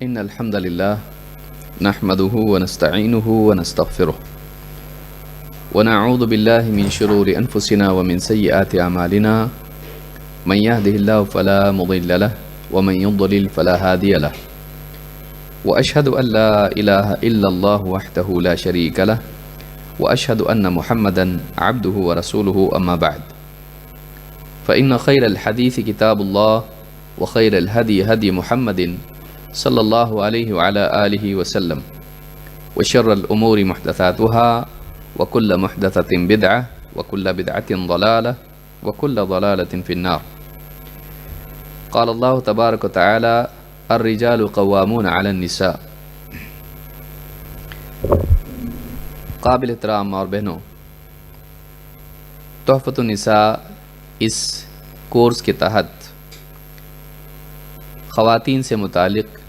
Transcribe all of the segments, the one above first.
إن الحمد لله نحمده ونستعينه ونستغفره ونعوذ بالله من شرور أنفسنا ومن سيئات أعمالنا من يهده الله فلا مضل له ومن يضلل فلا هادي له وأشهد أن لا إله إلا الله وحده لا شريك له وأشهد أن محمدا عبده ورسوله أما بعد فإن خير الحديث كتاب الله وخير الهدي هدي محمد صلى الله عليه وعلى آله وسلم وشر الأمور محدثاتها وكل محدثة بدعة وكل بدعة ضلالة وكل ضلالة في النار. قال الله تبارك وتعالى الرجال قوامون على النساء. قابل احترام اور بہنوں، تحفۃ النساء اس کورس کے تحت خواتین سے متعلق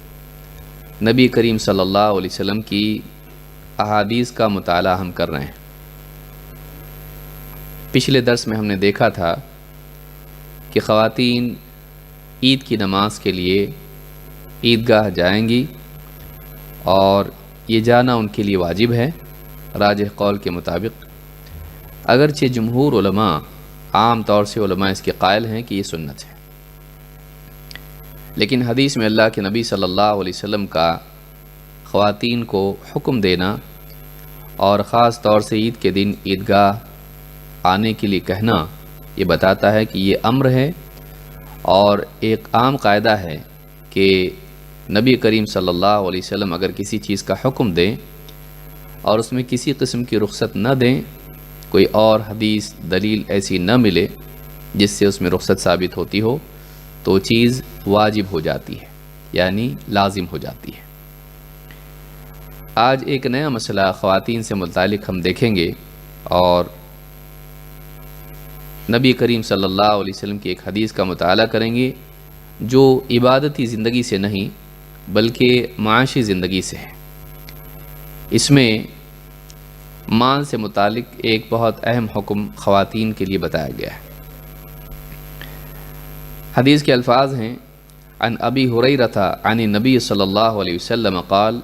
نبی کریم صلی اللہ علیہ وسلم کی احادیث کا مطالعہ ہم کر رہے ہیں۔ پچھلے درس میں ہم نے دیکھا تھا کہ خواتین عید کی نماز کے لیے عیدگاہ جائیں گی اور یہ جانا ان کے لیے واجب ہے راجح قول کے مطابق، اگرچہ جمہور علماء عام طور سے علماء اس کے قائل ہیں کہ یہ سنت ہے، لیکن حدیث میں اللہ کے نبی صلی اللہ علیہ وسلم کا خواتین کو حکم دینا اور خاص طور سے عید کے دن عیدگاہ آنے کے لیے کہنا یہ بتاتا ہے کہ یہ امر ہے، اور ایک عام قاعدہ ہے کہ نبی کریم صلی اللہ علیہ وسلم اگر کسی چیز کا حکم دیں اور اس میں کسی قسم کی رخصت نہ دیں، کوئی اور حدیث دلیل ایسی نہ ملے جس سے اس میں رخصت ثابت ہوتی ہو، تو چیز واجب ہو جاتی ہے، یعنی لازم ہو جاتی ہے۔ آج ایک نیا مسئلہ خواتین سے متعلق ہم دیکھیں گے، اور نبی کریم صلی اللہ علیہ وسلم کی ایک حدیث کا مطالعہ کریں گے جو عبادتی زندگی سے نہیں بلکہ معاشی زندگی سے ہے۔ اس میں مال سے متعلق ایک بہت اہم حکم خواتین کے لیے بتایا گیا ہے۔ حدیث کے الفاظ ہیں: عن ابی ہریرہ عن النبی صلی اللہ علیہ وسلم قال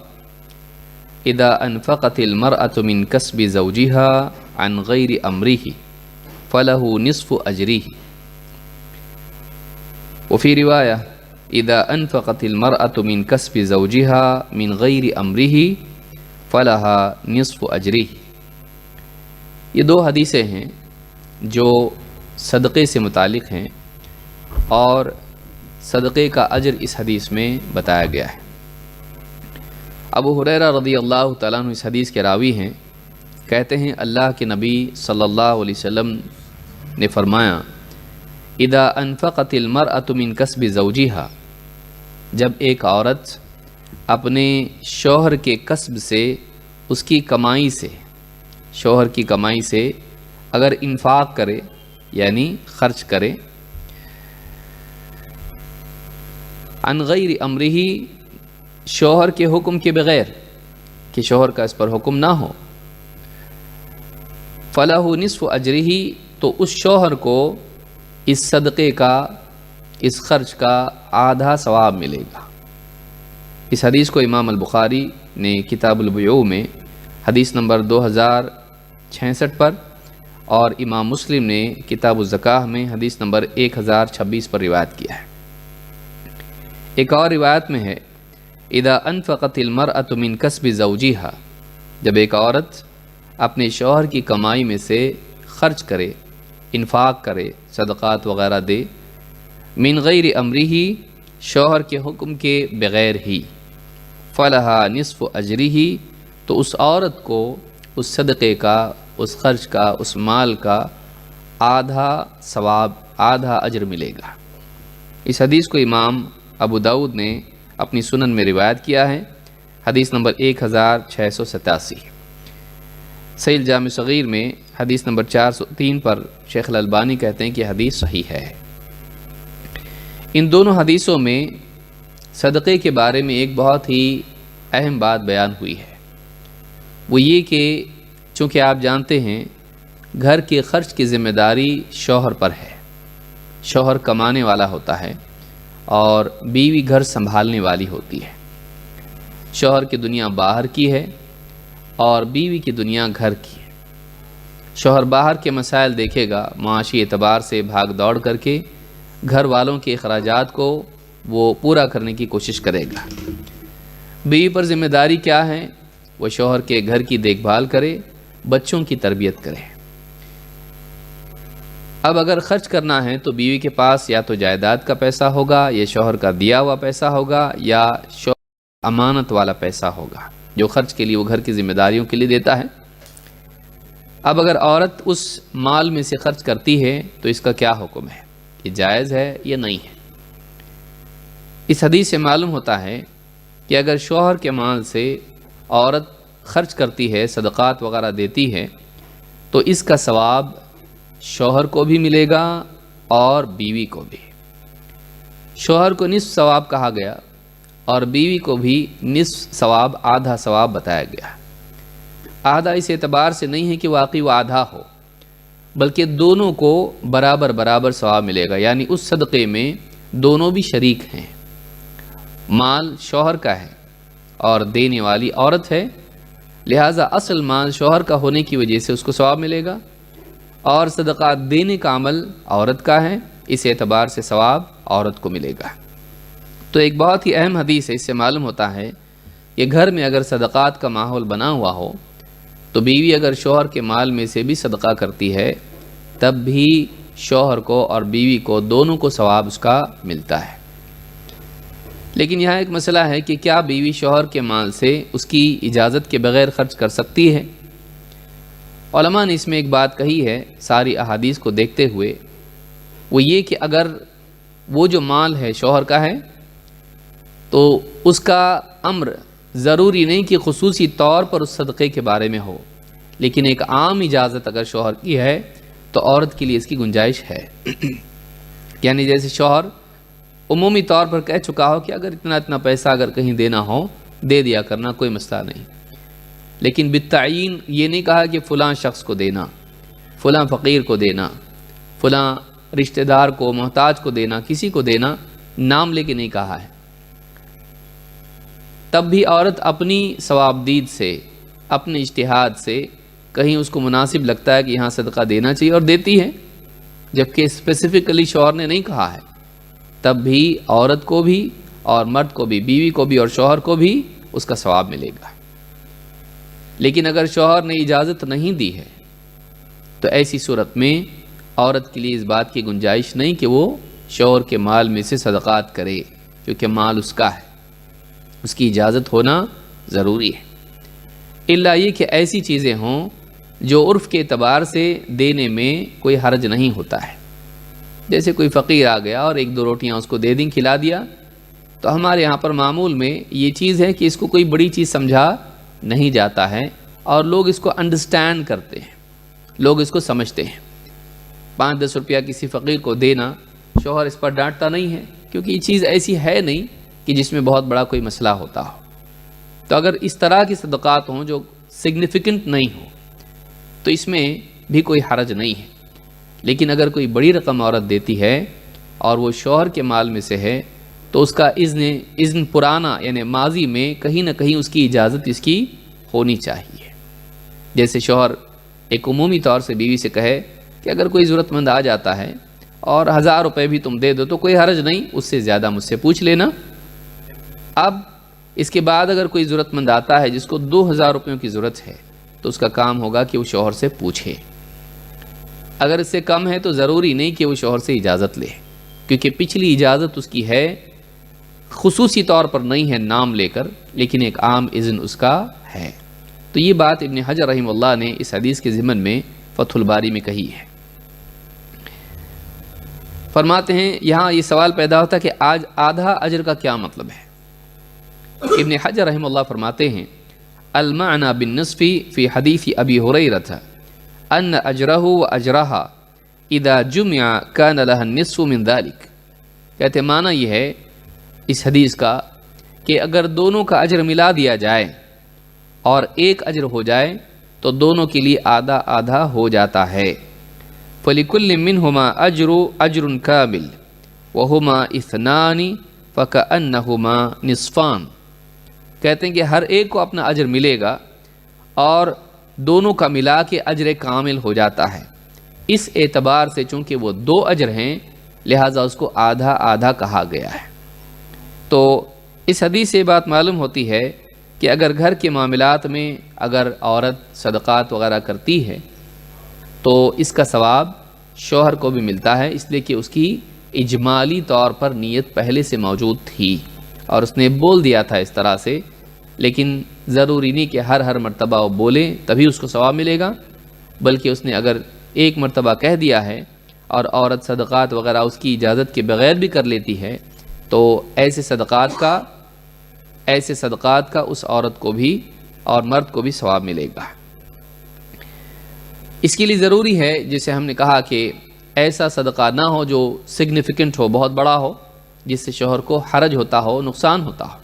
اذا انفقت المرأة من کسب زوجها عن غیر امره فله نصف اجره، وفي رواية اذا انفقت المرأة من کسب زوجها من غیر امره فلها نصف اجره۔ یہ دو حدیثیں ہیں جو صدقے سے متعلق ہیں، اور صدقے کا اجر اس حدیث میں بتایا گیا ہے۔ ابو ہریرہ رضی اللہ تعالیٰ عنہ اس حدیث کے راوی ہیں، کہتے ہیں اللہ کے نبی صلی اللہ علیہ وسلم نے فرمایا اذا انفقت المرأة من کسب زوجها، جب ایک عورت اپنے شوہر کے کسب سے، اس کی کمائی سے، شوہر کی کمائی سے اگر انفاق کرے یعنی خرچ کرے، عن غیر امرہ، شوہر کے حکم کے بغیر، کہ شوہر کا اس پر حکم نہ ہو، فلہ نصف اجرہ، تو اس شوہر کو اس صدقے کا، اس خرچ کا آدھا ثواب ملے گا۔ اس حدیث کو امام البخاری نے کتاب البیوع میں حدیث نمبر 2066 پر، اور امام مسلم نے کتاب الزکاہ میں حدیث نمبر 1026 پر روایت کیا ہے۔ ایک اور روایت میں ہے اذا انفقت المرأة من کسب زوجها، جب ایک عورت اپنے شوہر کی کمائی میں سے خرچ کرے، انفاق کرے، صدقات وغیرہ دے، من غیر امرہ، شوہر کے حکم کے بغیر ہی، فلہا نصف اجرہ، تو اس عورت کو اس صدقے کا، اس خرچ کا، اس مال کا آدھا ثواب، آدھا اجر ملے گا۔ اس حدیث کو امام ابو داؤد نے اپنی سنن میں روایت کیا ہے، حدیث نمبر 1687۔ صحیح الجامع صغیر میں حدیث نمبر 403 پر شیخ الالبانی کہتے ہیں کہ حدیث صحیح ہے۔ ان دونوں حدیثوں میں صدقے کے بارے میں ایک بہت ہی اہم بات بیان ہوئی ہے، وہ یہ کہ چونکہ آپ جانتے ہیں گھر کے خرچ کی ذمہ داری شوہر پر ہے، شوہر کمانے والا ہوتا ہے اور بیوی گھر سنبھالنے والی ہوتی ہے۔ شوہر کی دنیا باہر کی ہے اور بیوی کی دنیا گھر کی ہے۔ شوہر باہر کے مسائل دیکھے گا، معاشی اعتبار سے بھاگ دوڑ کر کے گھر والوں کے اخراجات کو وہ پورا کرنے کی کوشش کرے گا۔ بیوی پر ذمہ داری کیا ہے؟ وہ شوہر کے گھر کی دیکھ بھال کرے، بچوں کی تربیت کرے۔ اب اگر خرچ کرنا ہے تو بیوی کے پاس یا تو جائیداد کا پیسہ ہوگا، یا شوہر کا دیا ہوا پیسہ ہوگا، یا شوہر امانت والا پیسہ ہوگا جو خرچ کے لیے وہ گھر کی ذمہ داریوں کے لیے دیتا ہے۔ اب اگر عورت اس مال میں سے خرچ کرتی ہے تو اس کا کیا حکم ہے؟ یہ جائز ہے یا نہیں ہے؟ اس حدیث سے معلوم ہوتا ہے کہ اگر شوہر کے مال سے عورت خرچ کرتی ہے، صدقات وغیرہ دیتی ہے، تو اس کا ثواب شوہر کو بھی ملے گا اور بیوی کو بھی۔ شوہر کو نصف ثواب کہا گیا اور بیوی کو بھی نصف ثواب، آدھا ثواب بتایا گیا۔ آدھا اس اعتبار سے نہیں ہے کہ واقعی وہ آدھا ہو، بلکہ دونوں کو برابر برابر ثواب ملے گا، یعنی اس صدقے میں دونوں بھی شریک ہیں۔ مال شوہر کا ہے اور دینے والی عورت ہے، لہٰذا اصل مال شوہر کا ہونے کی وجہ سے اس کو ثواب ملے گا، اور صدقات دینے کا عمل عورت کا ہے، اس اعتبار سے ثواب عورت کو ملے گا۔ تو ایک بہت ہی اہم حدیث ہے، اس سے معلوم ہوتا ہے کہ گھر میں اگر صدقات کا ماحول بنا ہوا ہو تو بیوی اگر شوہر کے مال میں سے بھی صدقہ کرتی ہے تب بھی شوہر کو اور بیوی کو دونوں کو ثواب اس کا ملتا ہے۔ لیکن یہاں ایک مسئلہ ہے کہ کیا بیوی شوہر کے مال سے اس کی اجازت کے بغیر خرچ کر سکتی ہے؟ علماء نے اس میں ایک بات کہی ہے ساری احادیث کو دیکھتے ہوئے، وہ یہ کہ اگر وہ جو مال ہے شوہر کا ہے تو اس کا امر ضروری نہیں کہ خصوصی طور پر اس صدقے کے بارے میں ہو، لیکن ایک عام اجازت اگر شوہر کی ہے تو عورت کے لیے اس کی گنجائش ہے۔ یعنی جیسے شوہر عمومی طور پر کہہ چکا ہو کہ اگر اتنا اتنا پیسہ اگر کہیں دینا ہو دے دیا کرنا، کوئی مسئلہ نہیں، لیکن بالتعین یہ نہیں کہا کہ فلاں شخص کو دینا، فلاں فقیر کو دینا، فلاں رشتہ دار کو، محتاج کو دینا، کسی کو دینا، نام لے کے نہیں کہا ہے۔ تب بھی عورت اپنی ثوابدید سے، اپنے اجتہاد سے کہیں اس کو مناسب لگتا ہے کہ یہاں صدقہ دینا چاہیے اور دیتی ہے، جبکہ اسپیسیفکلی شوہر نے نہیں کہا ہے، تب بھی عورت کو بھی اور مرد کو بھی، بیوی کو بھی اور شوہر کو بھی اس کا ثواب ملے گا۔ لیکن اگر شوہر نے اجازت نہیں دی ہے تو ایسی صورت میں عورت کے لیے اس بات کی گنجائش نہیں کہ وہ شوہر کے مال میں سے صدقات کرے، کیونکہ مال اس کا ہے، اس کی اجازت ہونا ضروری ہے، الا یہ کہ ایسی چیزیں ہوں جو عرف کے اعتبار سے دینے میں کوئی حرج نہیں ہوتا ہے۔ جیسے کوئی فقیر آ گیا اور ایک دو روٹیاں اس کو دے دیں، کھلا دیا، تو ہمارے یہاں پر معمول میں یہ چیز ہے کہ اس کو کوئی بڑی چیز سمجھا نہیں جاتا ہے اور لوگ اس کو انڈرسٹینڈ کرتے ہیں، لوگ اس کو سمجھتے ہیں۔ 5-10 روپیہ کسی فقیر کو دینا، شوہر اس پر ڈانٹتا نہیں ہے، کیونکہ یہ چیز ایسی ہے نہیں کہ جس میں بہت بڑا کوئی مسئلہ ہوتا ہو۔ تو اگر اس طرح کی صدقات ہوں جو سگنیفیکنٹ نہیں ہوں تو اس میں بھی کوئی حرج نہیں ہے، لیکن اگر کوئی بڑی رقم عورت دیتی ہے اور وہ شوہر کے مال میں سے ہے تو اس کا اذن پرانا، یعنی ماضی میں کہیں نہ کہیں اس کی اجازت اس کی ہونی چاہیے۔ جیسے شوہر ایک عمومی طور سے بیوی سے کہے کہ اگر کوئی ضرورت مند آ جاتا ہے اور 1000 روپے بھی تم دے دو تو کوئی حرج نہیں، اس سے زیادہ مجھ سے پوچھ لینا۔ اب اس کے بعد اگر کوئی ضرورت مند آتا ہے جس کو 2000 روپیوں کی ضرورت ہے تو اس کا کام ہوگا کہ وہ شوہر سے پوچھے، اگر اس سے کم ہے تو ضروری نہیں کہ وہ شوہر سے اجازت لے، کیونکہ پچھلی اجازت اس کی ہے، خصوصی طور پر نہیں ہے نام لے کر، لیکن ایک عام اذن اس کا ہے۔ تو یہ بات ابن حجر رحمہ اللہ نے اس حدیث کے ضمن میں فتح الباری میں کہی ہے۔ فرماتے ہیں یہاں یہ سوال پیدا ہوتا ہے کہ آج آدھا اجر کا کیا مطلب ہے؟ ابن حجر رحمہ اللہ فرماتے ہیں المعنى بالنصف فی حدیث ابی ہریرہ ان اجرہ و اجرہا اذا جمع کان لها النصف من ذلك، کہتے معنی یہ ہے اس حدیث کا کہ اگر دونوں کا اجر ملا دیا جائے اور ایک اجر ہو جائے تو دونوں کے لیے آدھا آدھا ہو جاتا ہے۔ فَلِكُلٍّ مِّنْهُمَا أَجْرٌ كَامِلٌ وَهُمَا اثْنَانِ فَكَأَنَّهُمَا نِصْفَانِ، کہتے ہیں کہ ہر ایک کو اپنا اجر ملے گا اور دونوں کا ملا کے اجر کامل ہو جاتا ہے۔ اس اعتبار سے چونکہ وہ 2 اجر ہیں لہٰذا اس کو آدھا آدھا کہا گیا ہے۔ تو اس حدیث سے بات معلوم ہوتی ہے کہ اگر گھر کے معاملات میں اگر عورت صدقات وغیرہ کرتی ہے تو اس کا ثواب شوہر کو بھی ملتا ہے، اس لیے کہ اس کی اجمالی طور پر نیت پہلے سے موجود تھی اور اس نے بول دیا تھا اس طرح سے، لیکن ضروری نہیں کہ ہر مرتبہ وہ بولے تبھی اس کو ثواب ملے گا، بلکہ اس نے اگر ایک مرتبہ کہہ دیا ہے اور عورت صدقات وغیرہ اس کی اجازت کے بغیر بھی کر لیتی ہے تو ایسے صدقات کا اس عورت کو بھی اور مرد کو بھی ثواب ملے گا۔ اس کے لیے ضروری ہے جسے ہم نے کہا کہ ایسا صدقہ نہ ہو جو سگنیفیکنٹ ہو، بہت بڑا ہو، جس سے شوہر کو حرج ہوتا ہو، نقصان ہوتا ہو۔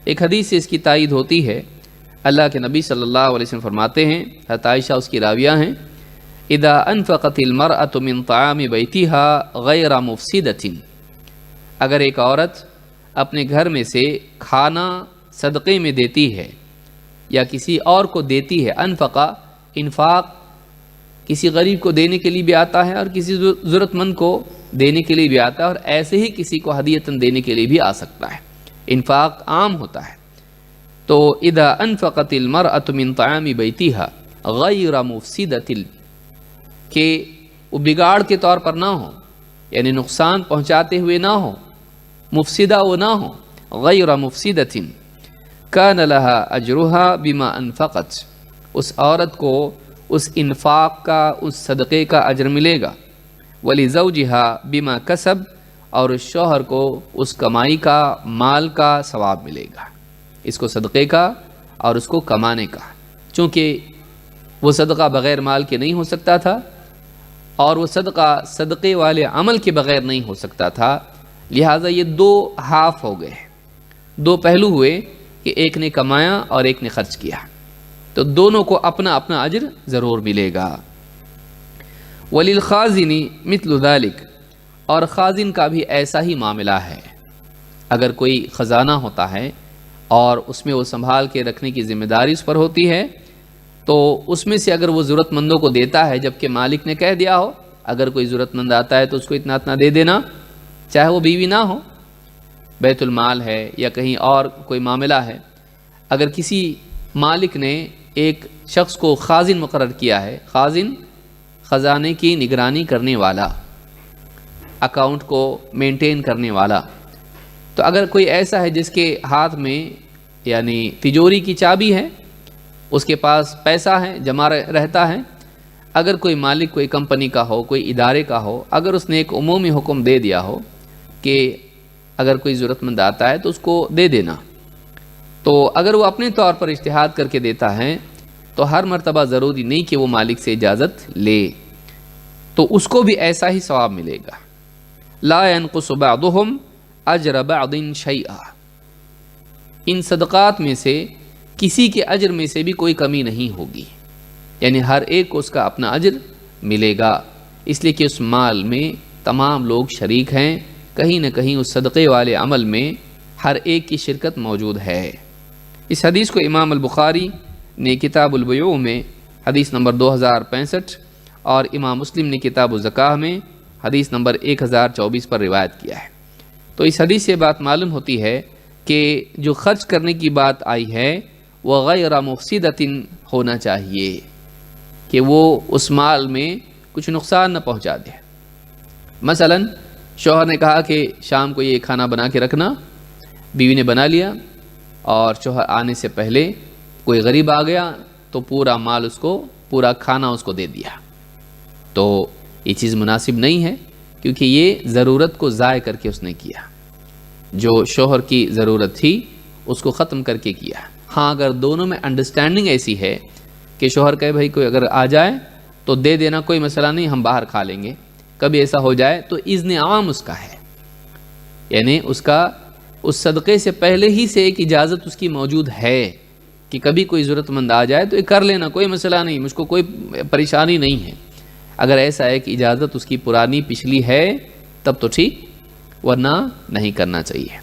ایک حدیث سے اس کی تائید ہوتی ہے، اللہ کے نبی صلی اللہ علیہ وسلم فرماتے ہیں، حضرت عائشہ اس کی راویہ ہیں، اذا انفقت المرأة من طعام بیتها غیر مفسدۃ، اگر ایک عورت اپنے گھر میں سے کھانا صدقے میں دیتی ہے یا کسی اور کو دیتی ہے، انفاق کسی غریب کو دینے کے لیے بھی آتا ہے اور کسی ضرورت مند کو دینے کے لیے بھی آتا ہے، اور ایسے ہی کسی کو ہدیۃً دینے کے لیے بھی آ سکتا ہے، انفاق عام ہوتا ہے۔ تو اذا انفقت المرأة من طعام بیتها غیر مفسدۃ، کہ وہ بگاڑ کے طور پر نہ ہو، یعنی نقصان پہنچاتے ہوئے نہ ہو، مفسدہ وہ نہ ہو، غیر مفسدۃ کان لها اجرها بما انفقت، اس عورت کو اس انفاق کا، اس صدقے کا اجر ملے گا، ولزوجها بما کسب، اور اس شوہر کو اس کمائی کا، مال کا ثواب ملے گا، اس کو صدقے کا اور اس کو کمانے کا، چونکہ وہ صدقہ بغیر مال کے نہیں ہو سکتا تھا اور وہ صدقے والے عمل کے بغیر نہیں ہو سکتا تھا، لہٰذا یہ 2 ہاف ہو گئے، 2 پہلو ہوئے کہ ایک نے کمایا اور ایک نے خرچ کیا، تو دونوں کو اپنا اپنا اجر ضرور ملے گا۔ وللخازن مثل ذلك، اور خازن کا بھی ایسا ہی معاملہ ہے، اگر کوئی خزانہ ہوتا ہے اور اس میں وہ سنبھال کے رکھنے کی ذمہ داری اس پر ہوتی ہے تو اس میں سے اگر وہ ضرورت مندوں کو دیتا ہے، جبکہ مالک نے کہہ دیا ہو اگر کوئی ضرورت مند آتا ہے تو اس کو اتنا دے دینا، چاہے وہ بیوی نہ ہو، بیت المال ہے یا کہیں اور کوئی معاملہ ہے، اگر کسی مالک نے ایک شخص کو خازن مقرر کیا ہے، خازن خزانے کی نگرانی کرنے والا، اکاؤنٹ کو مینٹین کرنے والا، تو اگر کوئی ایسا ہے جس کے ہاتھ میں یعنی تجوری کی چابی ہے، اس کے پاس پیسہ ہے، جمع رہتا ہے، اگر کوئی مالک کوئی کمپنی کا ہو، کوئی ادارے کا ہو، اگر اس نے ایک عمومی حکم دے دیا ہو کہ اگر کوئی ضرورت مند آتا ہے تو اس کو دے دینا، تو اگر وہ اپنے طور پر اجتہاد کر کے دیتا ہے تو ہر مرتبہ ضروری نہیں کہ وہ مالک سے اجازت لے، تو اس کو بھی ایسا ہی ثواب ملے گا۔ لا ينقص بعضهم اجر بعض شیئا، ان صدقات میں سے کسی کے اجر میں سے بھی کوئی کمی نہیں ہوگی، یعنی ہر ایک کو اس کا اپنا اجر ملے گا، اس لیے کہ اس مال میں تمام لوگ شریک ہیں، کہیں نہ کہیں اس صدقے والے عمل میں ہر ایک کی شرکت موجود ہے۔ اس حدیث کو امام البخاری نے کتاب البیوع میں حدیث نمبر 2065 اور امام مسلم نے کتاب الزکاہ میں حدیث نمبر 1024 پر روایت کیا ہے۔ تو اس حدیث سے بات معلوم ہوتی ہے کہ جو خرچ کرنے کی بات آئی ہے وہ غیر مفسدۃ ہونا چاہیے، کہ وہ اس مال میں کچھ نقصان نہ پہنچا دے۔ مثلا شوہر نے کہا کہ شام کو یہ کھانا بنا کے رکھنا، بیوی نے بنا لیا اور شوہر آنے سے پہلے کوئی غریب آ گیا تو پورا مال اس کو، پورا کھانا اس کو دے دیا، تو یہ چیز مناسب نہیں ہے، کیونکہ یہ ضرورت کو ضائع کر کے اس نے کیا، جو شوہر کی ضرورت تھی اس کو ختم کر کے کیا۔ ہاں اگر دونوں میں انڈرسٹینڈنگ ایسی ہے کہ شوہر کہے بھائی کوئی اگر آ جائے تو دے دینا، کوئی مسئلہ نہیں، ہم باہر کھا لیں گے، کبھی ایسا ہو جائے تو اذن عام اس کا ہے، یعنی اس کا اس صدقے سے پہلے ہی سے ایک اجازت اس کی موجود ہے کہ کبھی کوئی ضرورت مند آ جائے تو یہ کر لینا، کوئی مسئلہ نہیں، مجھ کو کوئی پریشانی نہیں ہے۔ اگر ایسا ہے کہ اجازت اس کی پرانی پچھلی ہے تب تو ٹھیک، ورنہ نہیں کرنا چاہیے۔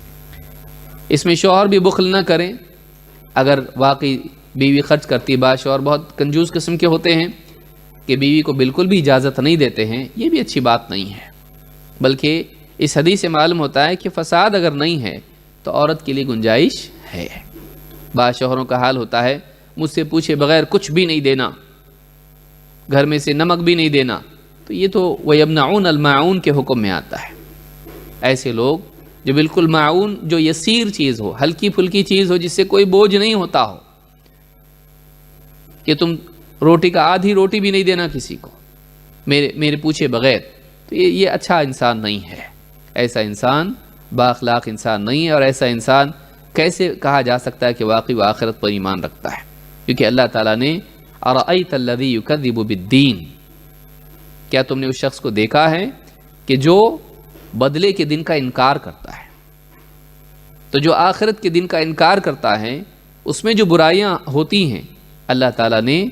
اس میں شوہر بھی بخل نہ کریں، اگر واقعی بیوی خرچ کرتی، بعض شوہر بہت کنجوس قسم کے ہوتے ہیں کہ بیوی کو بالکل بھی اجازت نہیں دیتے ہیں، یہ بھی اچھی بات نہیں ہے، بلکہ اس حدیث سے معلوم ہوتا ہے کہ فساد اگر نہیں ہے تو عورت کے لیے گنجائش ہے۔ بعض شوہروں کا حال ہوتا ہے مجھ سے پوچھے بغیر کچھ بھی نہیں دینا، گھر میں سے نمک بھی نہیں دینا، تو یہ تو وَيَمْنَعُونَ الْمَاعُونَ کے حکم میں آتا ہے۔ ایسے لوگ جو بالکل معاون، جو یسیر چیز ہو، ہلکی پھلکی چیز ہو، جس سے کوئی بوجھ نہیں ہوتا ہو، کہ تم روٹی کا آدھی روٹی بھی نہیں دینا کسی کو میرے پوچھے بغیر، تو یہ اچھا انسان نہیں ہے، ایسا انسان بااخلاق انسان نہیں ہے، اور ایسا انسان کیسے کہا جا سکتا ہے کہ واقعی وہ آخرت پر ایمان رکھتا ہے؟ کیونکہ اللہ تعالیٰ نے أَرَأَيْتَ الَّذِي يُكَذِّبُ بِالدِّينِ، کیا تم نے اس شخص کو دیکھا ہے کہ جو بدلے کے دن کا انکار کرتا ہے؟ تو جو آخرت کے دن کا انکار کرتا ہے اس میں جو برائیاں ہوتی ہیں، اللہ تعالیٰ نے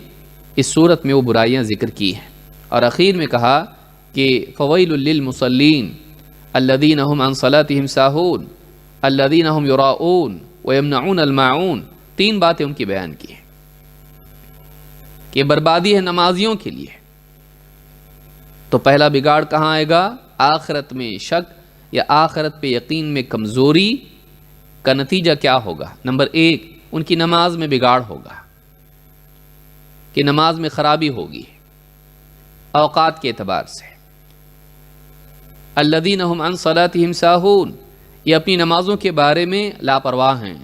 اس صورت میں وہ برائیاں ذکر کی ہیں، اور اخیر میں کہا کہ فَوَيْلٌ لِّلْمُصَلِّينَ الَّذِينَ هُمْ عَنْ صَلَاتِهِمْ سَاهُونَ الَّذِينَ هُمْ يُرَاءُونَ وَيَمْنَعُونَ الْمَاعُونَ۔ تین باتیں ان کی بیان کی ہیں کہ بربادی ہے نمازیوں کے لیے۔ تو پہلا بگاڑ کہاں آئے گا؟ آخرت میں شک یا آخرت پہ یقین میں کمزوری کا نتیجہ کیا ہوگا؟ نمبر ایک، ان کی نماز میں بگاڑ ہوگا، کہ نماز میں خرابی ہوگی اوقات کے اعتبار سے۔ الذین هم عن صلاتهم ساہون، یہ اپنی نمازوں کے بارے میں لاپرواہ ہیں،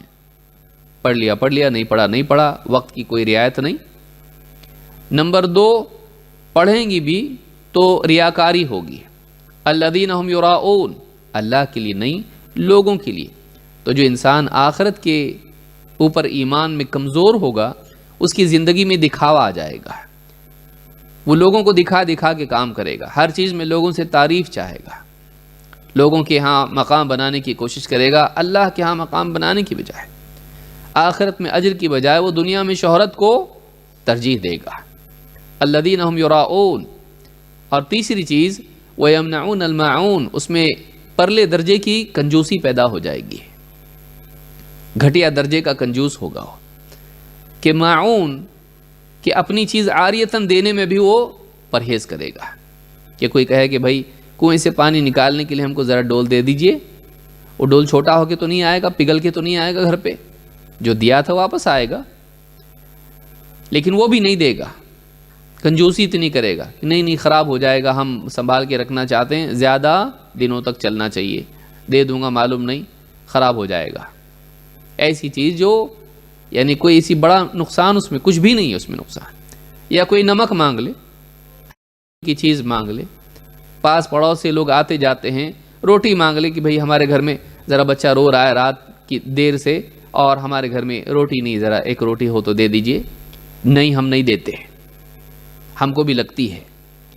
پڑھ لیا نہیں پڑھا نہیں پڑھا، وقت کی کوئی رعایت نہیں۔ نمبر دو، پڑھیں گی بھی تو ریاکاری ہوگی۔ الذین هم یراؤون، اللہ کے لیے نہیں، لوگوں کے لیے۔ تو جو انسان آخرت کے اوپر ایمان میں کمزور ہوگا، اس کی زندگی میں دکھاوا آ جائے گا، وہ لوگوں کو دکھا دکھا کے کام کرے گا، ہر چیز میں لوگوں سے تعریف چاہے گا، لوگوں کے ہاں مقام بنانے کی کوشش کرے گا، اللہ کے ہاں مقام بنانے کی بجائے آخرت میں اجر کی بجائے وہ دنیا میں شہرت کو ترجیح دے گا۔ الذین هم یراؤون۔ اور تیسری چیز وَيَمْنَعُونَ الْمَاعُونَ، اس میں پرلے درجے کی کنجوسی پیدا ہو جائے گی، گھٹیا درجے کا کنجوس ہوگا، کہ معون کہ اپنی چیز عاریتاً دینے میں بھی وہ پرہیز کرے گا، کہ کوئی کہے کہ بھائی کنویں سے پانی نکالنے کے لیے ہم کو ذرا ڈول دے دیجئے، وہ ڈول چھوٹا ہو کے تو نہیں آئے گا، پگھل کے تو نہیں آئے گا گھر پہ، جو دیا تھا واپس آئے گا، لیکن وہ بھی نہیں دے گا، کنجوسی اتنی کرے گا کہ نہیں خراب ہو جائے گا، ہم سنبھال کے رکھنا چاہتے ہیں، زیادہ دنوں تک چلنا چاہیے، دے دوں گا معلوم نہیں خراب ہو جائے گا۔ ایسی چیز جو یعنی کوئی ایسی بڑا نقصان اس میں کچھ بھی نہیں ہے، اس میں نقصان، یا کوئی نمک مانگ لے، کی چیز مانگ لے، پاس پڑوس سے لوگ آتے جاتے ہیں، روٹی مانگ لے کہ بھئی ہمارے گھر میں ذرا بچہ رو رہا ہے رات کی دیر سے اور ہمارے گھر میں روٹی نہیں، ذرا ایک روٹی ہو تو دے دیجئے، نہیں ہم نہیں دیتے، ہم کو بھی لگتی ہے۔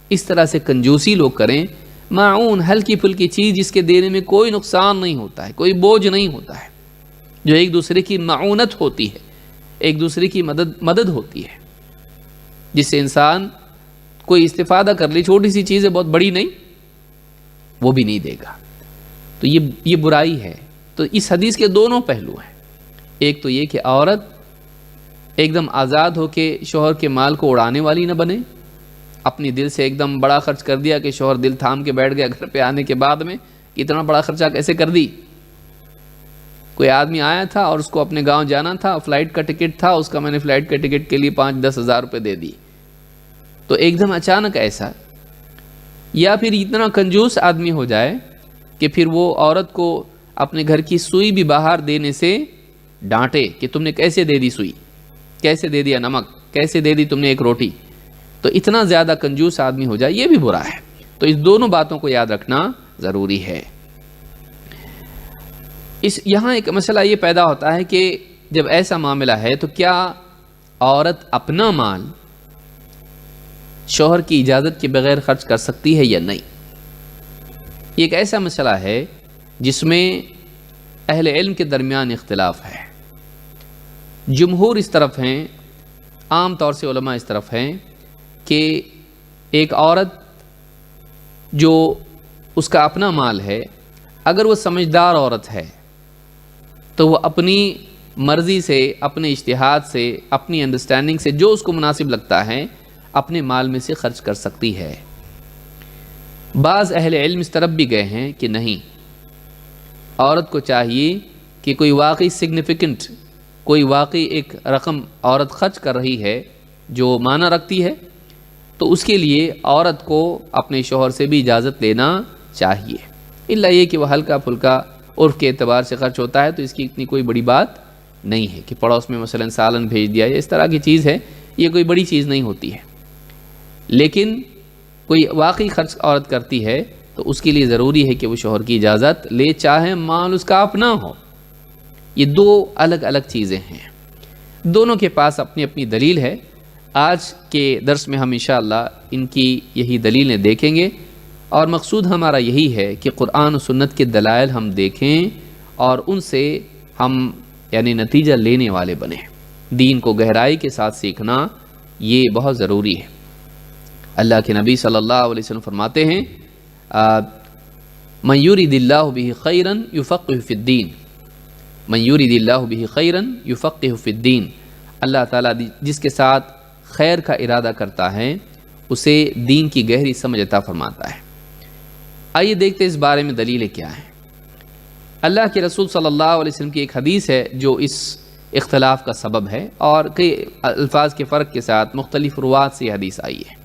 اس طرح سے کنجوسی لوگ کریں، معون ہلکی پھلکی چیز جس کے دینے میں کوئی نقصان نہیں ہوتا ہے، کوئی بوجھ نہیں ہوتا ہے، جو ایک دوسرے کی معونت ہوتی ہے، ایک دوسرے کی مدد ہوتی ہے، جس سے انسان کوئی استفادہ کر لی، چھوٹی سی چیز ہے بہت بڑی نہیں، وہ بھی نہیں دے گا، تو یہ برائی ہے۔ تو اس حدیث کے دونوں پہلو ہیں، ایک تو یہ کہ عورت ایک دم آزاد ہو کے شوہر کے مال کو اڑانے والی نہ بنے، اپنی دل سے ایک دم بڑا خرچ کر دیا کہ شوہر دل تھام کے بیٹھ گیا گھر پہ آنے کے بعد میں کہ اتنا بڑا خرچہ کیسے کر دی۔ کوئی آدمی آیا تھا اور اس کو اپنے گاؤں جانا تھا، فلائٹ کا ٹکٹ تھا، اس کا میں نے فلائٹ کے ٹکٹ کے لیے 5-10 ہزار روپے دے دی، تو ایک دم اچانک ایسا، یا پھر اتنا کنجوس آدمی ہو جائے کہ پھر وہ عورت کو اپنے گھر کی سوئی بھی باہر دینے سے ڈانٹے کہ تم نے کیسے دے دی سوئی، کیسے دے دیا نمک، کیسے دے دی تم نے ایک روٹی، تو اتنا زیادہ کنجوس آدمی ہو جائے، یہ بھی برا ہے۔ تو اس دونوں باتوں کو یاد رکھنا ضروری ہے۔ یہاں ایک مسئلہ یہ پیدا ہوتا ہے کہ جب ایسا معاملہ ہے تو کیا عورت اپنا مال شوہر کی اجازت کے بغیر خرچ کر سکتی ہے یا نہیں؟ یہ ایک ایسا مسئلہ ہے جس میں اہل علم کے درمیان اختلاف ہے۔ جمہور اس طرف ہیں، عام طور سے علماء اس طرف ہیں کہ ایک عورت جو اس کا اپنا مال ہے، اگر وہ سمجھدار عورت ہے تو وہ اپنی مرضی سے، اپنے اجتہاد سے، اپنی انڈرسٹینڈنگ سے جو اس کو مناسب لگتا ہے اپنے مال میں سے خرچ کر سکتی ہے۔ بعض اہل علم اس طرف بھی گئے ہیں کہ نہیں، عورت کو چاہیے کہ کوئی واقعی سگنیفیکنٹ، کوئی واقعی ایک رقم عورت خرچ کر رہی ہے جو معنی رکھتی ہے، تو اس کے لیے عورت کو اپنے شوہر سے بھی اجازت لینا چاہیے، الا یہ کہ وہ ہلکا پھلکا عرف کے اعتبار سے خرچ ہوتا ہے تو اس کی اتنی کوئی بڑی بات نہیں ہے کہ پڑوس میں مثلا سالن بھیج دیا یا اس طرح کی چیز ہے، یہ کوئی بڑی چیز نہیں ہوتی ہے۔ لیکن کوئی واقعی خرچ عورت کرتی ہے تو اس کے لیے ضروری ہے کہ وہ شوہر کی اجازت لے، چاہے مال اس کا اپنا ہو۔ یہ دو الگ الگ چیزیں ہیں، دونوں کے پاس اپنی اپنی دلیل ہے۔ آج کے درس میں ہم انشاءاللہ ان کی یہی دلیلیں دیکھیں گے، اور مقصود ہمارا یہی ہے کہ قرآن و سنت کے دلائل ہم دیکھیں اور ان سے ہم یعنی نتیجہ لینے والے بنیں۔ دین کو گہرائی کے ساتھ سیکھنا یہ بہت ضروری ہے۔ اللہ کے نبی صلی اللہ علیہ وسلم فرماتے ہیں من یرید اللہ بہ خیرا یفقہ فی الدین، من یرید اللہ بہ خیرا یفقہ فی الدین، اللہ تعالیٰ جس کے ساتھ خیر کا ارادہ کرتا ہے اسے دین کی گہری سمجھ عطا فرماتا ہے۔ آئیے دیکھتے اس بارے میں دلیلیں کیا ہیں۔ اللہ کے رسول صلی اللہ علیہ وسلم کی ایک حدیث ہے جو اس اختلاف کا سبب ہے، اور کئی الفاظ کے فرق کے ساتھ مختلف روات سے یہ حدیث آئی ہے۔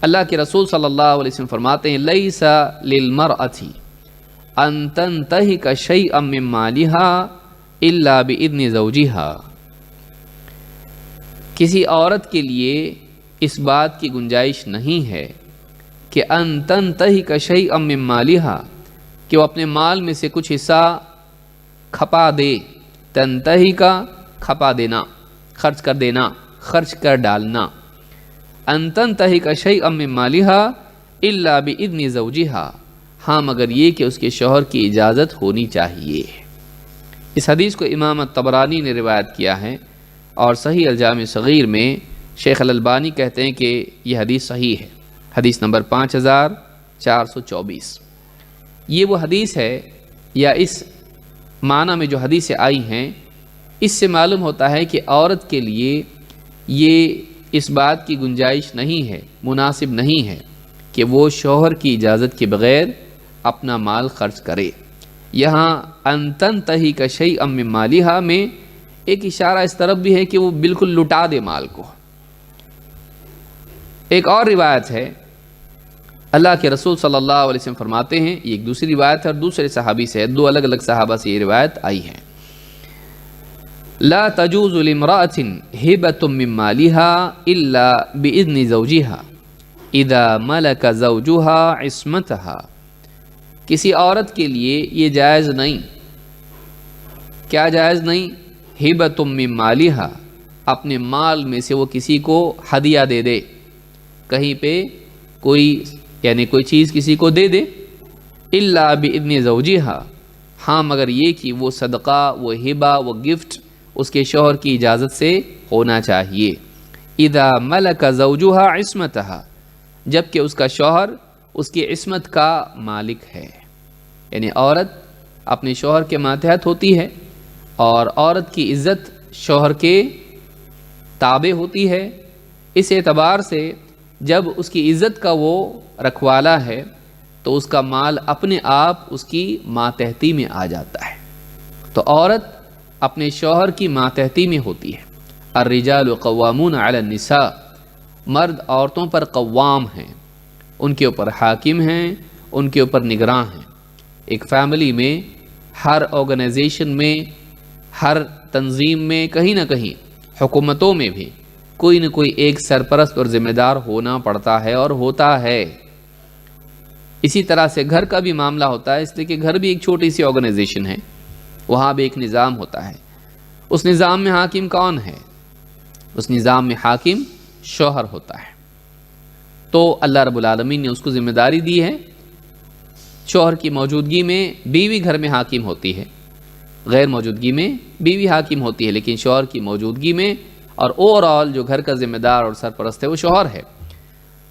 اللہ کے رسول صلی اللہ علیہ وسلم فرماتے ہیں لیس للمرأة ان تنتهك شيئا من مالها الا باذن زوجها، کسی عورت کے لیے اس بات کی گنجائش نہیں ہے کہ ان تنتهك شيئا من مالها، کہ وہ اپنے مال میں سے کچھ حصہ کھپا دے، تنتهك کھپا دینا، خرچ کر دینا، خرچ کر ڈالنا، ان تنتهك شيئا من مالها الا باذن زوجها، ہاں مگر یہ کہ اس کے شوہر کی اجازت ہونی چاہیے۔ اس حدیث کو امام الطبرانی نے روایت کیا ہے، اور صحیح الجامع صغیر میں شیخ الالبانی کہتے ہیں کہ یہ حدیث صحیح ہے، حدیث نمبر 5424۔ یہ وہ حدیث ہے، یا اس معنی میں جو حدیثیں آئی ہیں اس سے معلوم ہوتا ہے کہ عورت کے لیے یہ اس بات کی گنجائش نہیں ہے، مناسب نہیں ہے کہ وہ شوہر کی اجازت کے بغیر اپنا مال خرچ کرے۔ یہاں ان تنتهك شيئا من مالها میں ایک اشارہ اس طرف بھی ہے کہ وہ بالکل لٹا دے مال کو۔ ایک اور روایت ہے، اللہ کے رسول صلی اللہ علیہ وسلم فرماتے ہیں، یہ ایک دوسری روایت ہے اور دوسرے صحابی سے ہے، دو الگ الگ صحابہ سے یہ روایت آئی ہے، لا تجوز لامرأة ہبة من مالها الا باذن زوجها اذا ملک زوجها عصمتها، کسی عورت کے لیے یہ جائز نہیں، کیا جائز نہیں؟ ہبۃ من مالها، اپنے مال میں سے وہ کسی کو ہدیہ دے دے، کہیں پہ کوئی یعنی کوئی چیز کسی کو دے دے، الا باذن زوجها، ہاں مگر یہ کہ وہ صدقہ، وہ ہبہ، وہ گفٹ اس کے شوہر کی اجازت سے ہونا چاہیے۔ اذا ملک زوجها عصمتها، جب کہ اس کا شوہر اس کی عصمت کا مالک ہے، یعنی عورت اپنے شوہر کے ماتحت ہوتی ہے، اور عورت کی عزت شوہر کے تابع ہوتی ہے۔ اس اعتبار سے جب اس کی عزت کا وہ رکھوالا ہے تو اس کا مال اپنے آپ اس کی ماتحتی میں آ جاتا ہے، تو عورت اپنے شوہر کی ماتحتی میں ہوتی ہے۔ الرجال قوامون علی النساء، مرد عورتوں پر قوام ہیں، ان کے اوپر حاکم ہیں، ان کے اوپر نگراں ہیں۔ ایک فیملی میں، ہر آرگنائزیشن میں، ہر تنظیم میں، کہیں نہ کہیں حکومتوں میں بھی کوئی نہ کوئی ایک سرپرست اور ذمہ دار ہونا پڑتا ہے اور ہوتا ہے۔ اسی طرح سے گھر کا بھی معاملہ ہوتا ہے، اس لیے کہ گھر بھی ایک چھوٹی سی آرگنائزیشن ہے، وہاں بھی ایک نظام ہوتا ہے۔ اس نظام میں حاکم کون ہے؟ اس نظام میں حاکم شوہر ہوتا ہے، تو اللہ رب العالمین نے اس کو ذمہ داری دی ہے۔ شوہر کی موجودگی میں بیوی گھر میں حاکم ہوتی ہے، غیر موجودگی میں بیوی حاکم ہوتی ہے، لیکن شوہر کی موجودگی میں اور اوور آل جو گھر کا ذمہ دار اور سرپرست ہے وہ شوہر ہے۔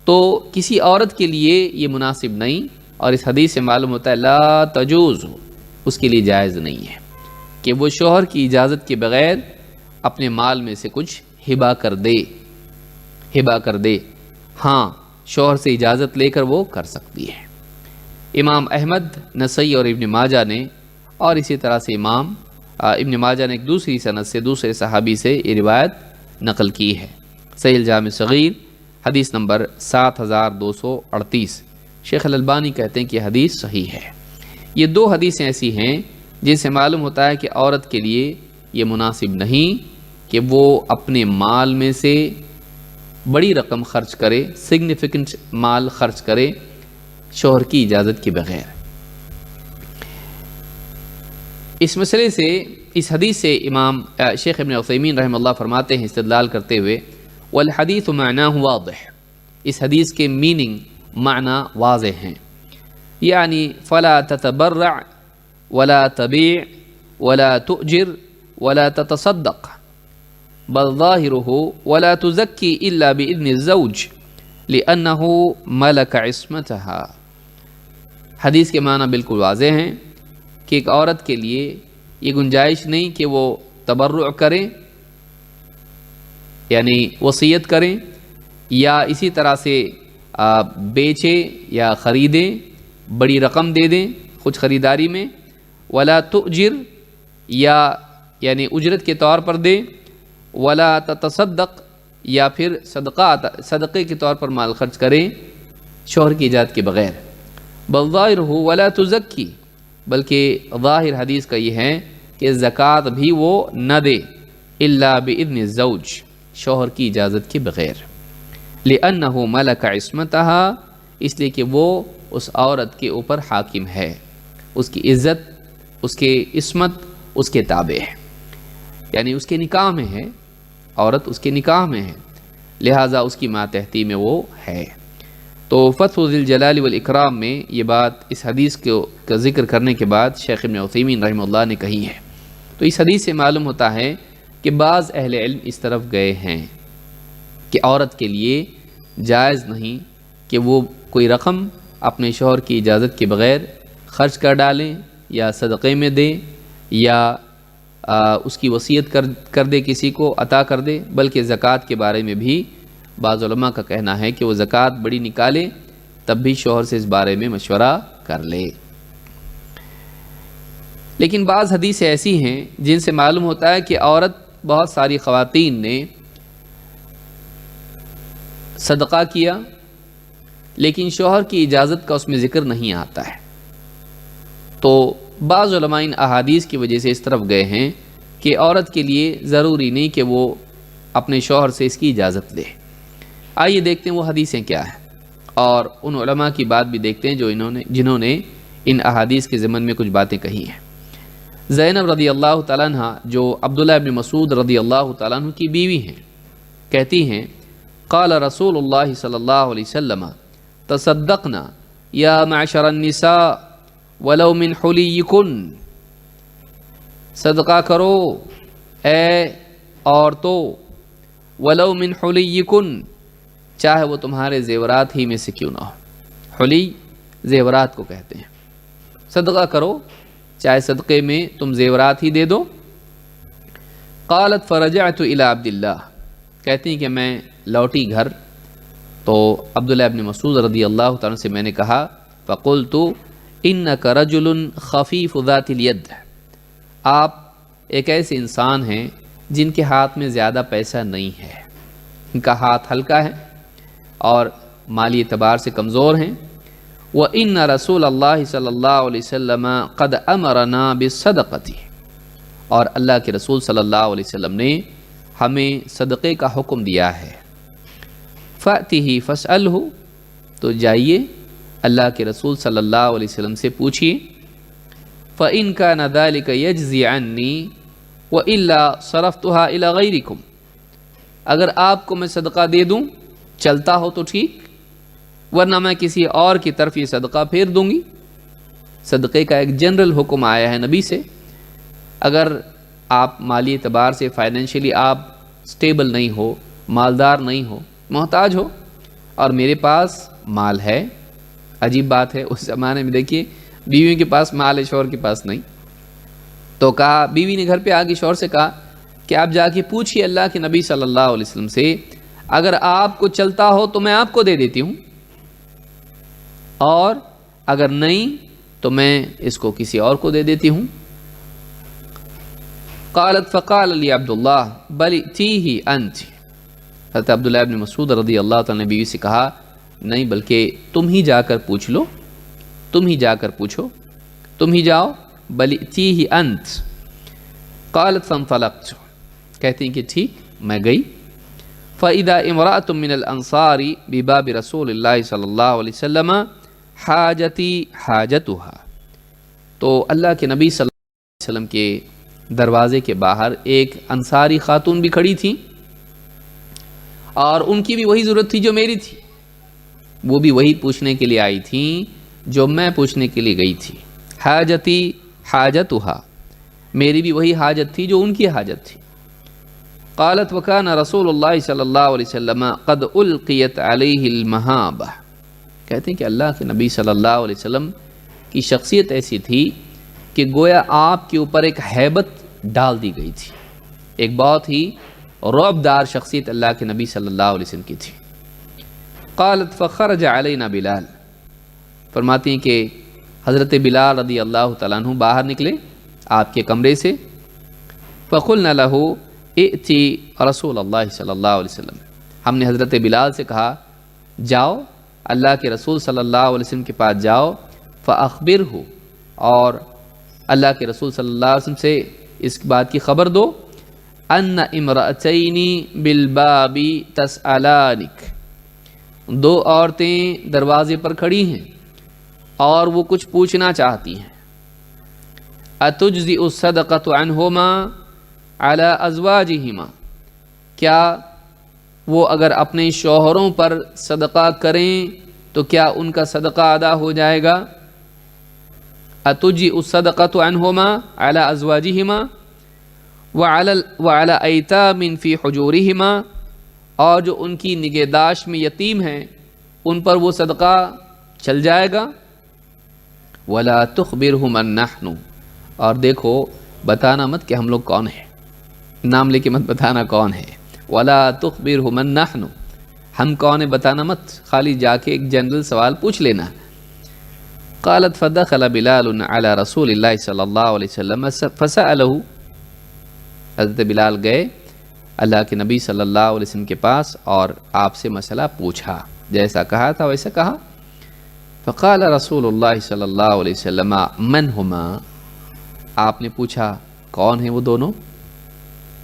تو کسی عورت کے لیے یہ مناسب نہیں، اور اس حدیث سے معلوم ہوتا ہے لا تجوز، اس کے لیے جائز نہیں ہے کہ وہ شوہر کی اجازت کے بغیر اپنے مال میں سے کچھ ہبا کر دے. ہاں شوہر سے اجازت لے کر وہ کر سکتی ہے. امام احمد، نسائی اور ابن ماجہ نے، اور اسی طرح سے امام ابن ماجہ نے ایک دوسری سند سے دوسرے صحابی سے یہ روایت نقل کی ہے. صحیح الجامع صغیر حدیث نمبر 7238. شیخ الالبانی کہتے ہیں کہ حدیث صحیح ہے. یہ دو حدیثیں ایسی ہیں جن سے معلوم ہوتا ہے کہ عورت کے لیے یہ مناسب نہیں کہ وہ اپنے مال میں سے بڑی رقم خرچ کرے، سگنیفیکنٹ مال خرچ کرے شوہر کی اجازت کے بغیر. اس مسئلے سے، اس حدیث سے امام شیخ ابن عثیمین رحمہ اللہ فرماتے ہیں استدلال کرتے ہوئے، والحدیث معناه واضح، اس حدیث کے میننگ، معنی واضح ہیں. یعنی فلا تتبرع ولا تبیع ولا تؤجر ولا تتصدق بل ظاہرہ ولا تزکی الا باذن الزوج لانہ ملک عصمتہا. حدیث کے معنی بالکل واضح ہیں کہ ایک عورت کے لیے یہ گنجائش نہیں کہ وہ تبرع کریں، یعنی وصیت کریں، یا اسی طرح سے بیچے یا خریدیں، بڑی رقم دے دیں کچھ خریداری میں، ولا تؤجر، یا یعنی اجرت کے طور پر دے، ولا تتصدق، یا پھر صدقے کے طور پر مال خرچ کریں شوہر کی اجازت کے بغیر. بل ظاہرہ ولا تزکی، بلکہ ظاہر حدیث کا یہ ہے کہ زکوٰۃ بھی وہ نہ دے الا باذن الزوج، شوہر کی اجازت کے بغیر. لأنہ ملک عصمتہا، اس لیے کہ وہ اس عورت کے اوپر حاکم ہے، اس کی عزت، اس کے عصمت اس کے تابع ہے، یعنی اس کے نکاح میں ہے، عورت اس کے نکاح میں ہے، لہٰذا اس کی ماتحتی میں وہ ہے. تو فتح ذی الجلال والاکرام میں یہ بات اس حدیث کا ذکر کرنے کے بعد شیخ ابن عثیمین رحمہ اللہ نے کہی ہے. تو اس حدیث سے معلوم ہوتا ہے کہ بعض اہل علم اس طرف گئے ہیں کہ عورت کے لیے جائز نہیں کہ وہ کوئی رقم اپنے شوہر کی اجازت کے بغیر خرچ کر ڈالیں، یا صدقے میں دیں، یا اس کی وصیت کر دے، کسی کو عطا کر دے. بلکہ زکوٰۃ کے بارے میں بھی بعض علماء کا کہنا ہے کہ وہ زکوٰۃ بڑی نکالے تب بھی شوہر سے اس بارے میں مشورہ کر لے. لیکن بعض حدیثیں ایسی ہیں جن سے معلوم ہوتا ہے کہ عورت، بہت ساری خواتین نے صدقہ کیا لیکن شوہر کی اجازت کا اس میں ذکر نہیں آتا ہے. تو بعض علماء ان احادیث کی وجہ سے اس طرف گئے ہیں کہ عورت کے لیے ضروری نہیں کہ وہ اپنے شوہر سے اس کی اجازت لے. آئیے دیکھتے ہیں وہ حدیثیں کیا ہیں، اور ان علماء کی بات بھی دیکھتے ہیں جنہوں نے ان احادیث کے ضمن میں کچھ باتیں کہی ہیں. زینب رضی اللہ تعالیٰ عنہ، جو عبداللہ ابن مسعود رضی اللہ تعالیٰ عنہ کی بیوی ہیں، کہتی ہیں قال رسول اللہ صلی اللہ علیہ وسلم تصدقنا یا معشر النساء ولو من حلیکن، صدقہ کرو اے عورتوں، ولو من حلیکن، چاہے وہ تمہارے زیورات ہی میں سے کیوں نہ ہو. حلی زیورات کو کہتے ہیں. صدقہ کرو چاہے صدقے میں تم زیورات ہی دے دو. قالت فرجعت الى عبداللہ، کہتی ہیں کہ میں لوٹی گھر تو عبداللہ ابن مسعود رضی اللہ تعالیٰ سے میں نے کہا فقلت انک رجل خفیف ذات الید، آپ ایک ایسے انسان ہیں جن کے ہاتھ میں زیادہ پیسہ نہیں ہے، ان کا ہاتھ ہلکا ہے اور مالی اعتبار سے کمزور ہیں. وَإِنَّ رسول اللہ صلی اللہ علیہ وسلم قد امرنا بالصدقۃ، اور اللہ کے رسول صلی اللہ علیہ وسلم نے ہمیں صدقے کا حکم دیا ہے. فَأْتِهِ فَاسْأَلْهُ، تو جائیے اللہ کے رسول صلی اللہ علیہ وسلم سے پوچھیے. فَإِنْ كَانَ ذَلِكَ يَجْزِي عَنِّي وَإِلَّا صَرَفْتُهَا إِلَى غَيْرِكُمْ، اگر آپ کو میں صدقہ دے دوں چلتا ہو تو ٹھیک، ورنہ میں کسی اور کی طرف یہ صدقہ پھیر دوں گی. صدقے کا ایک جنرل حکم آیا ہے نبی سے. اگر آپ مالی اعتبار سے فائنینشلی آپ سٹیبل نہیں ہو، مالدار نہیں ہو، محتاج ہو، اور میرے پاس مال ہے، عجیب بات ہے اس زمانے میں دیکھیے بیویوں کے پاس مال ہے، شوہر کے پاس نہیں. تو کہا، بیوی نے گھر پہ آگے شوہر سے کہا کہ آپ جا کے پوچھیے اللہ کے نبی صلی اللہ علیہ وسلم سے، اگر آپ کو چلتا ہو تو میں آپ کو دے دیتی ہوں، اور اگر نہیں تو میں اس کو کسی اور کو دے دیتی ہوں۔ قالت فقال لی عبداللہ بل ائتیہ انت، حضرت عبداللہ ابن مسعود رضی اللہ تعالیٰ نے بیوی سے کہا، نہیں بلکہ تم ہی جا کر پوچھ لو، تم ہی جا کر پوچھو، تم ہی جاؤ، بل ائتیہ انت۔ قالت فانطلقت، کہتی ہیں کہ ٹھیک میں گئی۔ فَإِذَا امرأة من الانصار بباب رسول اللہ صلی اللہ علیہ وسلم حاجتی حاجتها، تو اللہ کے نبی صلی اللہ علیہ وسلم کے دروازے کے باہر ایک انصاری خاتون بھی کھڑی تھی، اور ان کی بھی وہی ضرورت تھی جو میری تھی، وہ بھی وہی پوچھنے کے لیے آئی تھیں جو میں پوچھنے کے لیے گئی تھی۔ حاجتی حاجتها، میری بھی وہی حاجت تھی جو ان کی حاجت تھی۔ قالت وکان رسول اللہ صلی اللہ علیہ وسلم قد القیت علیہ المہابہ، کہتے ہیں کہ اللہ کے نبی صلی اللہ علیہ وسلم کی شخصیت ایسی تھی کہ گویا آپ کے اوپر ایک ہیبت ڈال دی گئی تھی، ایک بہت ہی رعب دار شخصیت اللہ کے نبی صلی اللہ علیہ وسلم کی تھی۔ قالت فخرج علینا بلال، فرماتی ہیں کہ حضرت بلال رضی اللہ تعالیٰ عنہ باہر نکلے آپ کے کمرے سے۔ فقلنا له ائتی رسول اللہ صلی اللہ علیہ وسلم، ہم نے حضرت بلال سے کہا جاؤ اللہ کے رسول صلی اللہ علیہ وسلم کے پاس جاؤ، فاخبرہ، اور اللہ کے رسول صلی اللہ علیہ وسلم سے اس بات کی خبر دو، ان امرأتین بالباب تسألانک، دو عورتیں دروازے پر کھڑی ہیں اور وہ کچھ پوچھنا چاہتی ہیں۔ اتجزئ الصدقۃ عنہما علی ازواجہما، کیا وہ اگر اپنے شوہروں پر صدقہ کریں تو کیا ان کا صدقہ ادا ہو جائے گا؟ اتجزئ الصدقۃ عنہما علی ازواجہما وعلی ایتام فی حجورہما، اور جو ان کی نگہداشت میں یتیم ہیں ان پر وہ صدقہ چل جائے گا۔ ولا تخبرہم من نحن، اور دیکھو بتانا مت کہ ہم لوگ کون ہیں، نام لے کے مت بتانا کون ہے۔ ولا تخبرہم من نحن، ہم کون ہیں بتانا مت، خالی جا کے ایک جنرل سوال پوچھ لینا۔ قالت فدخل بلال علی رسول اللہ صلی اللہ علیہ وسلم فسألہ، حضرت بلال گئے اللہ کے نبی صلی اللہ علیہ وسلم کے پاس اور آپ سے مسئلہ پوچھا، جیسا کہا تھا ویسا کہا۔ فقال رسول اللہ صلی اللہ علیہ وسلم من ہما، آپ نے پوچھا کون ہیں وہ دونوں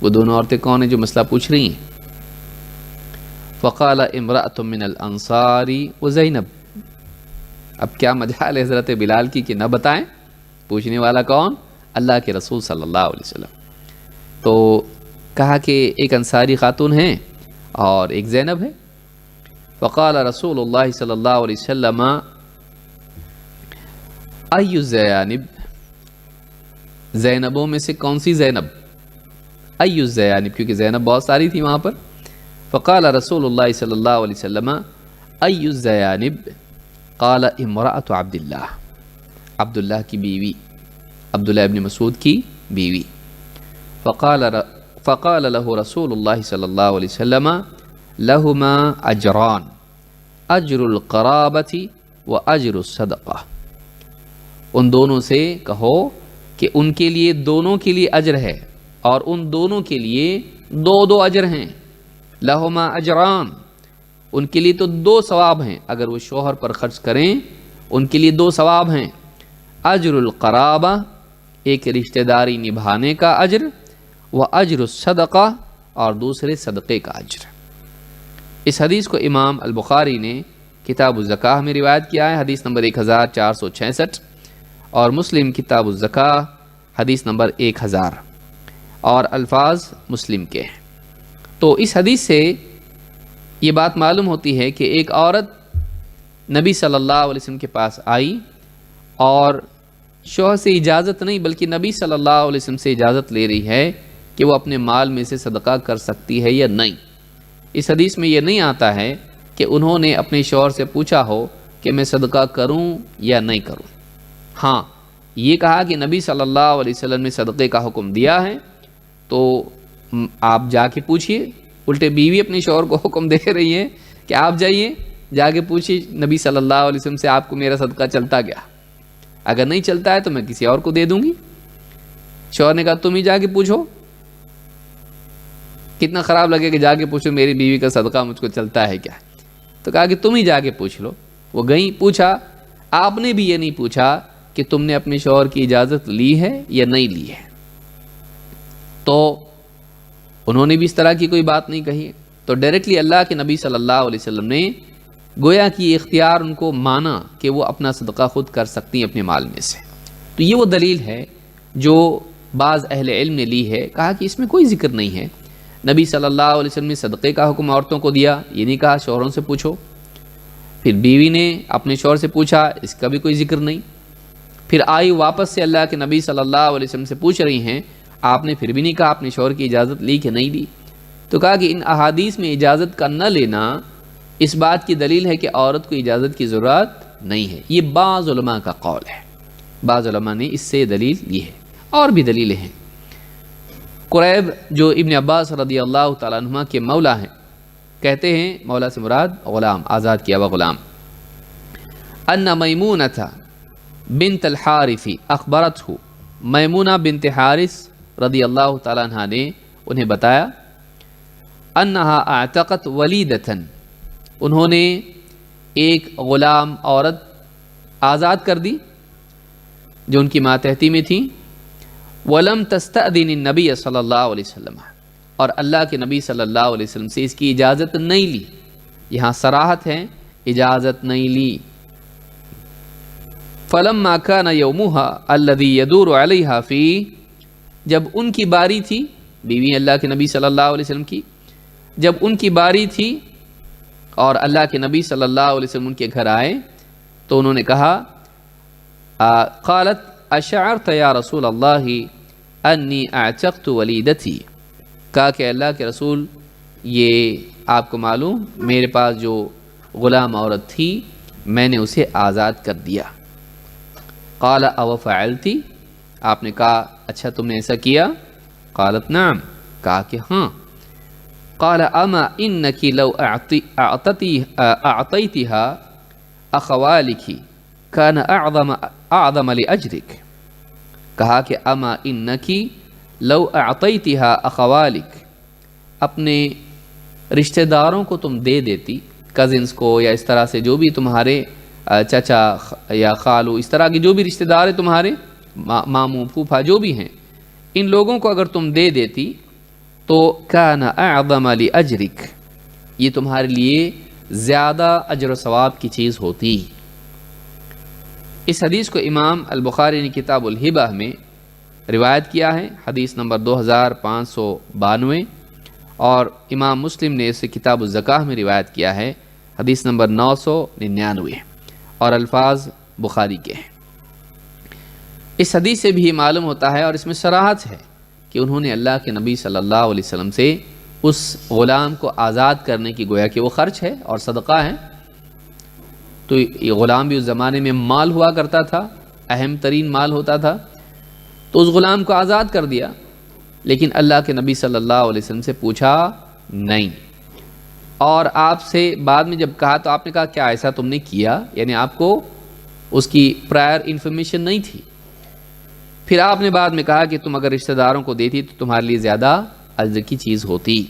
عورتیں کون ہیں جو مسئلہ پوچھ رہی ہیں؟ فقال امرأۃ من الانصار وزینب، اب کیا مجال ہے حضرت بلال کی کہ نہ بتائیں پوچھنے والا کون؟ اللہ کے رسول صلی اللہ علیہ وسلم۔ تو کہا کہ ایک انصاری خاتون ہیں اور ایک زینب ہے۔ فقال رسول اللہ صلی اللہ علیہ وسلم ای الزینب، زینبوں میں سے کون سی زینب؟ ای الزینب، کیونکہ زینب بہت ساری تھی وہاں پر۔ فقال رسول اللہ صلی اللہ علیہ وسلم ای الزینب، قال امرأۃ عبداللہ، عبداللہ کی بیوی، عبداللہ ابن مسعود کی بیوی۔ فقال له رسول اللہ صلی اللہ علیہ وسلم لہما اجران، اجر القرابۃ و اجر الصدقہ، ان دونوں سے کہو کہ ان کے لیے دونوں کے لیے اجر ہے اور ان دونوں کے لیے دو اجر ہیں۔ لہما اجران، ان کے لیے تو 2 ثواب ہیں، اگر وہ شوہر پر خرچ کریں ان کے لیے 2 ثواب ہیں۔ اجر القرابہ، ایک رشتہ داری نبھانے کا اجر، و اجر الصدقہ، اور دوسرے صدقے کا اجر۔ اس حدیث کو امام البخاری نے کتاب الزکاہ میں روایت کیا ہے، حدیث نمبر 1466، اور مسلم کتاب الزکاہ حدیث نمبر 1000، اور الفاظ مسلم کے ہیں۔ تو اس حدیث سے یہ بات معلوم ہوتی ہے کہ ایک عورت نبی صلی اللہ علیہ وسلم کے پاس آئی اور شوہر سے اجازت نہیں بلکہ نبی صلی اللہ علیہ وسلم سے اجازت لے رہی ہے کہ وہ اپنے مال میں سے صدقہ کر سکتی ہے یا نہیں۔ اس حدیث میں یہ نہیں آتا ہے کہ انہوں نے اپنے شوہر سے پوچھا ہو کہ میں صدقہ کروں یا نہیں کروں۔ ہاں، یہ کہا کہ نبی صلی اللہ علیہ وسلم نے صدقے کا حکم دیا ہے تو آپ جا کے پوچھیے. الٹے بیوی اپنے شوہر کو حکم دے رہی ہے کہ آپ جائیے جا کے پوچھیے نبی صلی اللہ علیہ وسلم سے آپ کو میرا صدقہ چلتا گیا, اگر نہیں چلتا ہے تو میں کسی اور کو دے دوں گی. شوہر نے کہا تم ہی جا کے پوچھو. کتنا خراب لگے کہ جا کے پوچھو میری بیوی کا صدقہ مجھ کو چلتا ہے کیا. تو کہا کہ تم ہی جا کے پوچھ لو. وہ گئیں, پوچھا. آپ نے بھی یہ نہیں پوچھا کہ تم نے اپنے شوہر کی اجازت لی ہے یا نہیں لی ہے. تو انہوں نے بھی اس طرح کی کوئی بات نہیں کہی. تو ڈائریکٹلی اللہ کے نبی صلی اللہ علیہ وسلم نے گویا کہ اختیار ان کو مانا کہ وہ اپنا صدقہ خود کر سکتی ہیں اپنے مال میں سے. تو یہ وہ دلیل ہے جو بعض اہل علم نے لی ہے. کہا کہ اس میں کوئی ذکر نہیں ہے نبی صلی اللہ علیہ وسلم نے صدقے کا حکم عورتوں کو دیا, یہ نہیں کہا شوہروں سے پوچھو. پھر بیوی نے اپنے شوہر سے پوچھا, اس کا بھی کوئی ذکر نہیں. پھر آئی واپس سے اللہ کے نبی صلی اللہ علیہ وسلم سے پوچھ رہی ہیں, آپ نے پھر بھی نہیں کہا اپنے شوہر کی اجازت لی کہ نہیں لی. تو کہا کہ ان احادیث میں اجازت کا نہ لینا اس بات کی دلیل ہے کہ عورت کو اجازت کی ضرورت نہیں ہے. یہ بعض علماء کا قول ہے, بعض علماء نے اس سے دلیل لی ہے. اور بھی دلیلیں ہیں. قریب جو ابن عباس رضی اللہ تعالیٰ عنہما کے مولا ہیں, کہتے ہیں, مولا سے مراد غلام, آزاد کیا ہوا غلام, ان میمونۃ بنت الحارث اخبرتہ, میمونہ بنت حارث رضی اللہ تعالیٰ عنہ نے انہیں بتایا, انہا اعتقت ولیدتن, انہوں نے ایک غلام عورت آزاد کر دی جو ان کی ماتحتی میں تھی. ولم تستأذن النبی صلی اللہ علیہ وسلم, اور اللہ کے نبی صلی اللہ علیہ وسلم سے اس کی اجازت نہیں لی. یہاں صراحت ہے, اجازت نہیں لی. فلما كان يومها الذي يدور عليها فيه, جب ان کی باری تھی, بیوی اللہ کے نبی صلی اللہ علیہ وسلم کی, جب ان کی باری تھی اور اللہ کے نبی صلی اللہ علیہ وسلم ان کے گھر آئے تو انہوں نے کہا, قالت اشعرت یا رسول اللہ انی اعتقت ولیدتی, کہا کہ اللہ کے رسول یہ آپ کو معلوم میرے پاس جو غلام عورت تھی میں نے اسے آزاد کر دیا. قال او فعلتی, آپ نے کہا اچھا تم نے ایسا کیا. قالت نعم, کہا کہ ہاں. قال اما انکی لو اعطیتها اخوالک کان اعظم لاجرک, کہا کہ اما انکی لو اعطیتها اخوالک, اپنے رشتہ داروں کو تم دے دیتی, کزنس کو یا اس طرح سے جو بھی تمہارے چچا یا خالو, اس طرح کے جو بھی رشتہ دار ہیں تمہارے, ماموں پھوپھا جو بھی ہیں, ان لوگوں کو اگر تم دے دیتی تو کان اعظم لاجرک, یہ تمہارے لیے زیادہ اجر و ثواب کی چیز ہوتی. اس حدیث کو امام البخاری نے کتاب الہبہ میں روایت کیا ہے, حدیث نمبر 2592, اور امام مسلم نے اسے کتاب الزکاہ میں روایت کیا ہے, حدیث نمبر 999, اور الفاظ بخاری کے ہیں. اس حدیث سے بھی معلوم ہوتا ہے اور اس میں صراحت ہے کہ انہوں نے اللہ کے نبی صلی اللہ علیہ وسلم سے اس غلام کو آزاد کرنے کی, گویا کہ وہ خرچ ہے اور صدقہ ہے, تو یہ غلام بھی اس زمانے میں مال ہوا کرتا تھا, اہم ترین مال ہوتا تھا, تو اس غلام کو آزاد کر دیا. لیکن اللہ کے نبی صلی اللہ علیہ وسلم سے پوچھا نہیں, اور آپ سے بعد میں جب کہا تو آپ نے کہا کیا ایسا تم نے کیا, یعنی آپ کو اس کی پرائر انفارمیشن نہیں تھی. پھر آپ نے بعد میں کہا کہ تم اگر رشتہ داروں کو دیتی تو تمہارے لیے زیادہ اجر کی چیز ہوتی.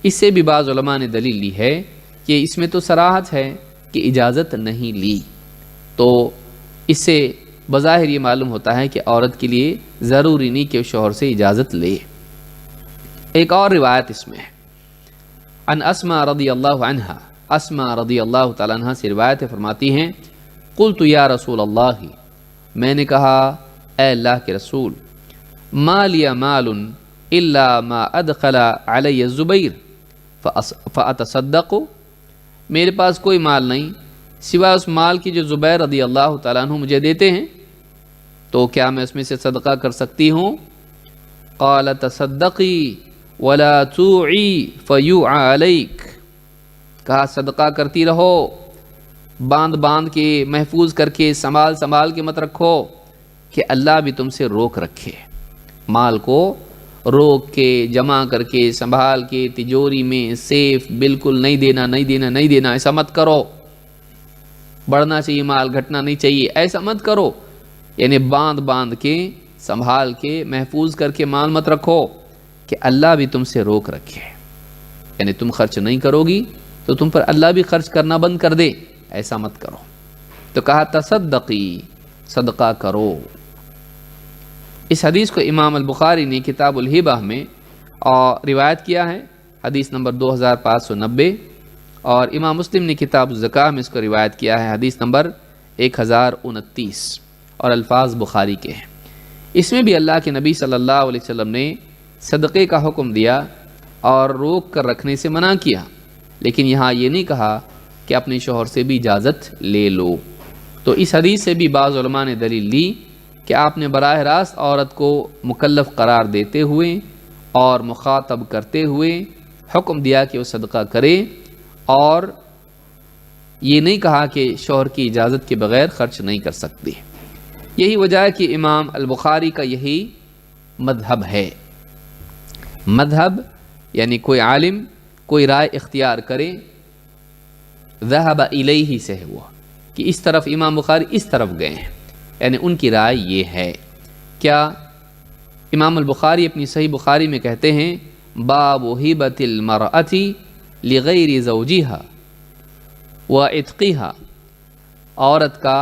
اس سے بھی بعض علماء نے دلیل لی ہے کہ اس میں تو صراحت ہے کہ اجازت نہیں لی, تو اس سے بظاہر یہ معلوم ہوتا ہے کہ عورت کے لیے ضروری نہیں کہ شوہر سے اجازت لے. ایک اور روایت اس میں ہے, ان اسماء رضی اللہ عنہا, اسماء رضی اللہ تعالیٰ عنہ سے روایت فرماتی ہیں, قلت یا رسول اللہ, میں نے کہا اے اللہ کے رسول, ما لی مال الا ما ادخل علی الزبیر فاتصدق, میرے پاس کوئی مال نہیں سوائے اس مال کی جو زبیر رضی اللہ تعالیٰ عنہ مجھے دیتے ہیں, تو کیا میں اس میں سے صدقہ کر سکتی ہوں؟ قال تصدقی ولا توعی فیوعى علیک, کہا صدقہ کرتی رہو, باندھ باندھ کے محفوظ کر کے سنبھال سنبھال کے مت رکھو, کہ اللہ بھی تم سے روک رکھے، مال کو روک کے جمع کر کے سنبھال کے تجوری میں سیف بالکل نہیں دینا نہیں دینا نہیں دینا، ایسا مت کرو، بڑھنا چاہیے مال گھٹنا نہیں چاہیے، ایسا مت کرو، یعنی باندھ کے سنبھال کے محفوظ کر کے مال مت رکھو کہ اللہ بھی تم سے روک رکھے، یعنی تم خرچ نہیں کرو گی تو تم پر اللہ بھی خرچ کرنا بند کر دے، ایسا مت کرو۔ تو کہا تصدقی، صدقہ کرو۔ اس حدیث کو امام البخاری نے کتاب الہبہ میں روایت کیا ہے، حدیث نمبر 2590، اور امام مسلم نے کتاب الزکاہ میں اس کو روایت کیا ہے، حدیث نمبر 1029، اور الفاظ بخاری کے ہیں۔ اس میں بھی اللہ کے نبی صلی اللہ علیہ وسلم نے صدقے کا حکم دیا اور روک کر رکھنے سے منع کیا، لیکن یہاں یہ نہیں کہا کہ اپنے شوہر سے بھی اجازت لے لو۔ تو اس حدیث سے بھی بعض علماء نے دلیل لی کہ آپ نے براہ راست عورت کو مکلف قرار دیتے ہوئے اور مخاطب کرتے ہوئے حکم دیا کہ وہ صدقہ کرے، اور یہ نہیں کہا کہ شوہر کی اجازت کے بغیر خرچ نہیں کر سکتی۔ یہی وجہ ہے کہ امام البخاری کا یہی مذہب ہے۔ مذہب یعنی کوئی عالم کوئی رائے اختیار کرے، ذہب الیہ سے ہوا کہ اس طرف امام بخاری اس طرف گئے ہیں، یعنی ان کی رائے یہ ہے۔ کیا؟ امام البخاری اپنی صحیح بخاری میں کہتے ہیں باب ہبۃ المرأۃ لغیر زوجہا وعتقہا، عورت کا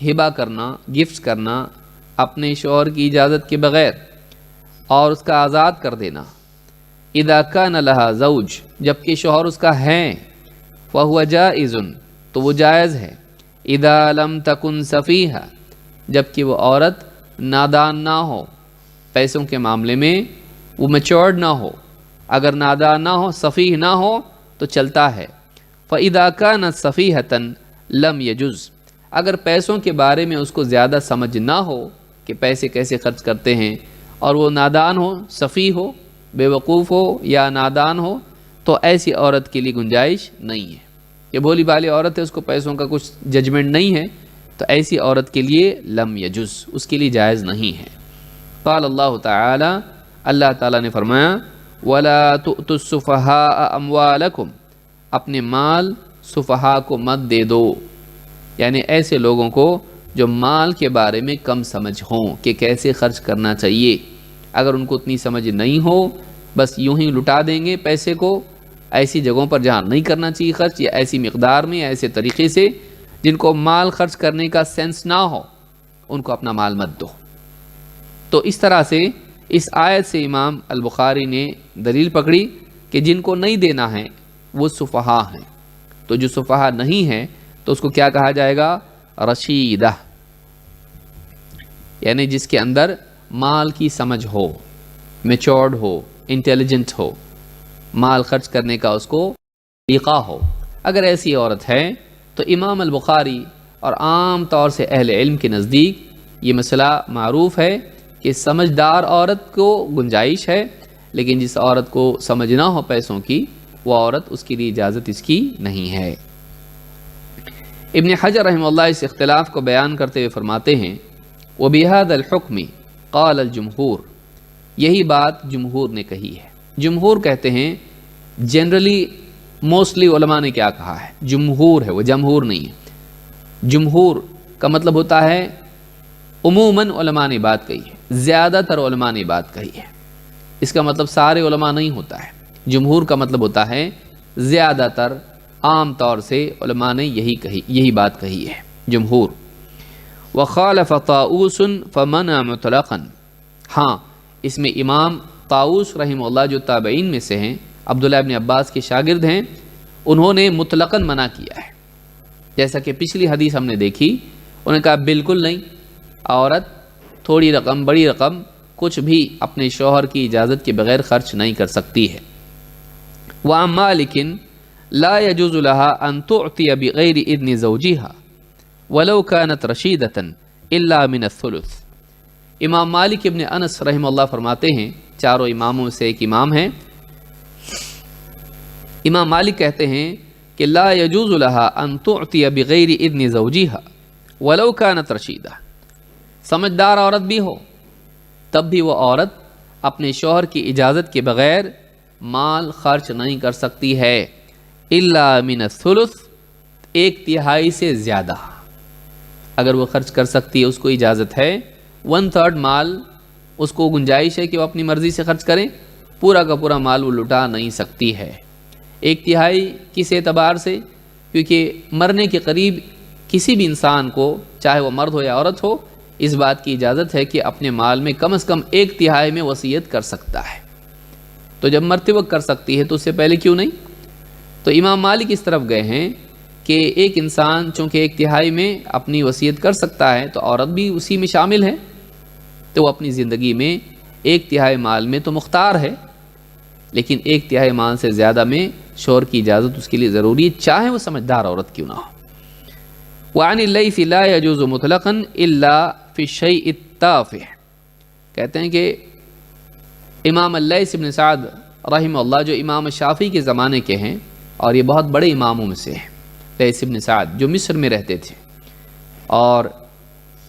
ہبہ کرنا، گفٹ کرنا اپنے شوہر کی اجازت کے بغیر اور اس کا آزاد کر دینا، اذا کان لہا زوج، جبکہ شوہر اس کا ہے، فہو جائز، تو وہ جائز ہے، اذا لم تکن سفیہا، جبکہ وہ عورت نادان نہ ہو، پیسوں کے معاملے میں وہ میچورڈ نہ ہو، اگر نادان نہ ہو سفیہ نہ ہو تو چلتا ہے۔ فاذا کانت سفیہۃ لم یجز، اگر پیسوں کے بارے میں اس کو زیادہ سمجھ نہ ہو کہ پیسے کیسے خرچ کرتے ہیں، اور وہ نادان ہو، سفیہ ہو، بے وقوف ہو یا نادان ہو، تو ایسی عورت کے لیے گنجائش نہیں ہے۔ یہ بھولی بھالی عورت ہے، اس کو پیسوں کا کچھ ججمنٹ نہیں ہے، تو ایسی عورت کے لیے لم یجز، اس کے لیے جائز نہیں ہے۔ قال اللہ تعالی، اللہ تعالیٰ نے فرمایا وَلَا تُؤْتُوا السُّفَهَاءَ أَمْوَالَكُمْ، اپنے مال سفہاء کو مت دے دو، یعنی ایسے لوگوں کو جو مال کے بارے میں کم سمجھ ہوں کہ کیسے خرچ کرنا چاہیے، اگر ان کو اتنی سمجھ نہیں ہو، بس یوں ہی لٹا دیں گے پیسے کو ایسی جگہوں پر جہاں نہیں کرنا چاہیے خرچ، یا ایسی مقدار میں یا ایسے طریقے سے جن کو مال خرچ کرنے کا سینس نہ ہو، ان کو اپنا مال مت دو۔ تو اس طرح سے اس آیت سے امام البخاری نے دلیل پکڑی کہ جن کو نہیں دینا ہے وہ سفہاء ہیں، تو جو سفہاء نہیں ہیں تو اس کو کیا کہا جائے گا؟ رشیدہ، یعنی جس کے اندر مال کی سمجھ ہو، میچورڈ ہو، انٹیلیجنٹ ہو، مال خرچ کرنے کا اس کو طریقہ ہو۔ اگر ایسی عورت ہے تو امام البخاری اور عام طور سے اہل علم کے نزدیک یہ مسئلہ معروف ہے کہ سمجھدار عورت کو گنجائش ہے، لیکن جس عورت کو سمجھ نہ ہو پیسوں کی، وہ عورت اس کے لیے اجازت اس کی نہیں ہے۔ ابن حجر رحمہ اللہ اس اختلاف کو بیان کرتے ہوئے فرماتے ہیں وَبِهَذَا الْحُكْمِ قَالَ الْجُمْهُورِ، یہی بات جمہور نے کہی ہے۔ جمہور کہتے ہیں جنرلی، موسٹلی علماء نے کیا کہا ہے، جمہور ہے، وہ جمہور نہیں ہے۔ جمہور کا مطلب ہوتا ہے عموماً علماء نے بات کہی ہے، زیادہ تر علماء نے بات کہی ہے، اس کا مطلب سارے علماء نہیں ہوتا ہے۔ جمہور کا مطلب ہوتا ہے زیادہ تر، عام طور سے علماء نے یہی بات کہی ہے، جمہور۔ وخالف طاؤوس فمنع مطلقا، ہاں اس میں امام طاؤوس رحمہ اللہ جو تابعین میں سے ہیں، عبداللہ ابن عباس کے شاگرد ہیں، انہوں نے مطلقاً منع کیا ہے۔ جیسا کہ پچھلی حدیث ہم نے دیکھی، انہوں نے کہا بالکل نہیں، عورت تھوڑی رقم بڑی رقم کچھ بھی اپنے شوہر کی اجازت کے بغیر خرچ نہیں کر سکتی ہے۔ وعن مالک لا يجوز لها ان تعطي بغیر اذن زوجها ولو كانت رشیدة الا من الثلث، امام مالک ابن انس رحمہ اللہ فرماتے ہیں، چاروں اماموں سے ایک امام ہیں، امام مالک کہتے ہیں کہ لا يجوز لها ان تعطي بغیر اذن زوجها ولو كانت رشیدة، سمجھدار عورت بھی ہو تب بھی وہ عورت اپنے شوہر کی اجازت کے بغیر مال خرچ نہیں کر سکتی ہے، الا من الثلث، 1/3 سے زیادہ اگر وہ خرچ کر سکتی ہے، اس کو اجازت ہے۔ 1/3 مال اس کو گنجائش ہے کہ وہ اپنی مرضی سے خرچ کریں، پورا کا پورا مال وہ لٹا نہیں سکتی ہے۔ 1/3 کس اعتبار سے؟ کیونکہ مرنے کے قریب کسی بھی انسان کو، چاہے وہ مرد ہو یا عورت ہو، اس بات کی اجازت ہے کہ اپنے مال میں کم از کم 1/3 میں وصیت کر سکتا ہے۔ تو جب مرتے وقت کر سکتی ہے تو اس سے پہلے کیوں نہیں؟ تو امام مالک اس طرف گئے ہیں کہ ایک انسان چونکہ 1/3 میں اپنی وصیت کر سکتا ہے تو عورت بھی اسی میں شامل ہے، تو وہ اپنی زندگی میں 1/3 مال میں تو مختار ہے، لیکن 1/3 مال سے زیادہ میں شوہر کی اجازت اس کے لیے ضروری ہے، چاہے وہ سمجھدار عورت کیوں نہ ہو۔ وعن اللیث لا يجوز مطلقا الا فی الشیء التافہ، کہتے ہیں کہ امام اللیث بن سعد رحمہ اللہ، جو امام شافعی کے زمانے کے ہیں اور یہ بہت بڑے اماموں میں سے ہیں، لیث بن سعد جو مصر میں رہتے تھے، اور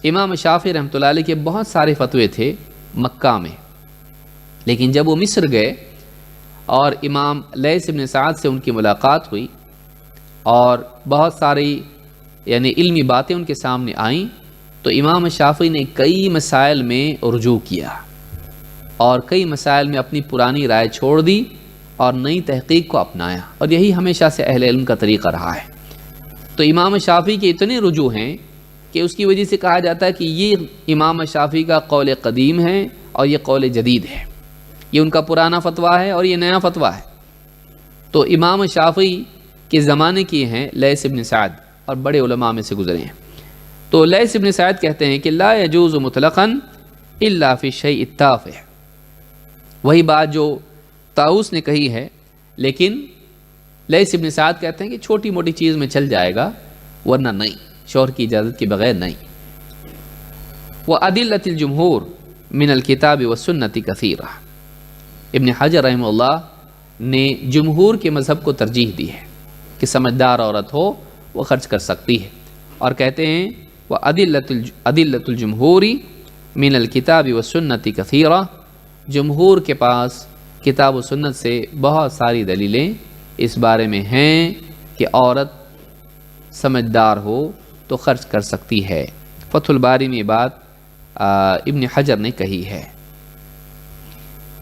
امام شافعی رحمۃ اللہ علیہ کے بہت سارے فتوے تھے مکہ میں، لیکن جب وہ مصر گئے اور امام لیث بن سعد سے ان کی ملاقات ہوئی اور بہت ساری یعنی علمی باتیں ان کے سامنے آئیں، تو امام شافعی نے کئی مسائل میں رجوع کیا اور کئی مسائل میں اپنی پرانی رائے چھوڑ دی اور نئی تحقیق کو اپنایا، اور یہی ہمیشہ سے اہل علم کا طریقہ رہا ہے۔ تو امام شافعی کے اتنے رجوع ہیں کہ اس کی وجہ سے کہا جاتا ہے کہ یہ امام شافعی کا قول قدیم ہے اور یہ قول جدید ہے، یہ ان کا پرانا فتویٰ ہے اور یہ نیا فتویٰ ہے۔ تو امام شافعی کے زمانے کی ہیں لیث بن سعد، اور بڑے علماء میں سے گزرے ہیں۔ تو لیث بن سعد کہتے ہیں کہ لا يجوز مطلقا الا فی الشیء التافہ، وہی بات جو طاؤس نے کہی ہے، لیکن لیث بن سعد کہتے ہیں کہ چھوٹی موٹی چیز میں چل جائے گا، ورنہ نہیں، شوہر کی اجازت کے بغیر نہیں۔ وَأَدِلَّةِ الْجُمْهُورِ مِنَ الْكِتَابِ وَالسُّنَّةِ كَثِيرًا، ابن حجر رحمہ اللہ نے جمہور کے مذہب کو ترجیح دی ہے کہ سمجھدار عورت ہو وہ خرچ کر سکتی ہے، اور کہتے ہیں وَأَدِلَّةُ الْجُمْهُورِ مِنَ الْكِتَابِ وَالسُّنَّةِ كَثِيرًا، جمہور کے پاس کتاب و سنت سے بہت ساری دلیلیں اس بارے میں ہیں کہ عورت سمجھدار ہو تو خرچ کر سکتی ہے۔ فتح الباری میں بات ابن حجر نے کہی ہے۔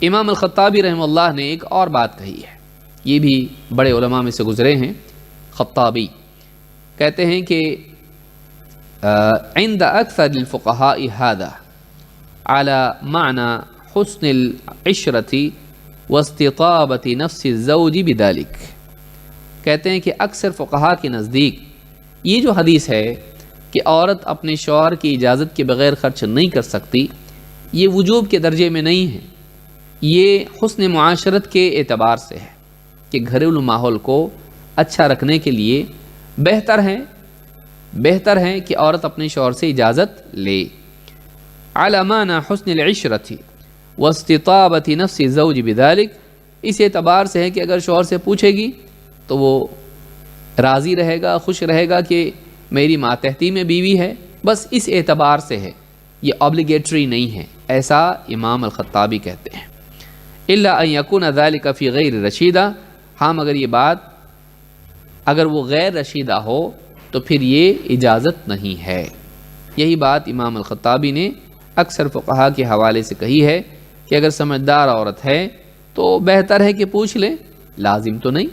امام الخطابی رحمہ اللہ نے ایک اور بات کہی ہے، یہ بھی بڑے علماء میں سے گزرے ہیں۔ خطابی کہتے ہیں کہ عند اکثر الفقہاء هذا على معنى حسن العشرة واستطابة نفس الزوج بذلك، کہتے ہیں کہ اکثر فقہاء کے نزدیک یہ جو حدیث ہے کہ عورت اپنے شوہر کی اجازت کے بغیر خرچ نہیں کر سکتی، یہ وجوب کے درجے میں نہیں ہے، یہ حسن معاشرت کے اعتبار سے ہے کہ گھریلو ماحول کو اچھا رکھنے کے لیے بہتر ہے کہ عورت اپنے شوہر سے اجازت لے۔ علی معنی حسن العشرة واستطابة نفس الزوج بذلك، اس اعتبار سے ہے کہ اگر شوہر سے پوچھے گی تو وہ راضی رہے گا، خوش رہے گا کہ میری ماتحتی میں بیوی ہے، بس اس اعتبار سے ہے، یہ اوبلیگیٹری نہیں ہے، ایسا امام الخطابی کہتے ہیں۔ الا ان یکون ذلک فی غیر رشیدہ، ہاں مگر یہ بات اگر وہ غیر رشیدہ ہو تو پھر یہ اجازت نہیں ہے۔ یہی بات امام الخطابی نے اکثر فقہا کے حوالے سے کہی ہے کہ اگر سمجھدار عورت ہے تو بہتر ہے کہ پوچھ لیں، لازم تو نہیں،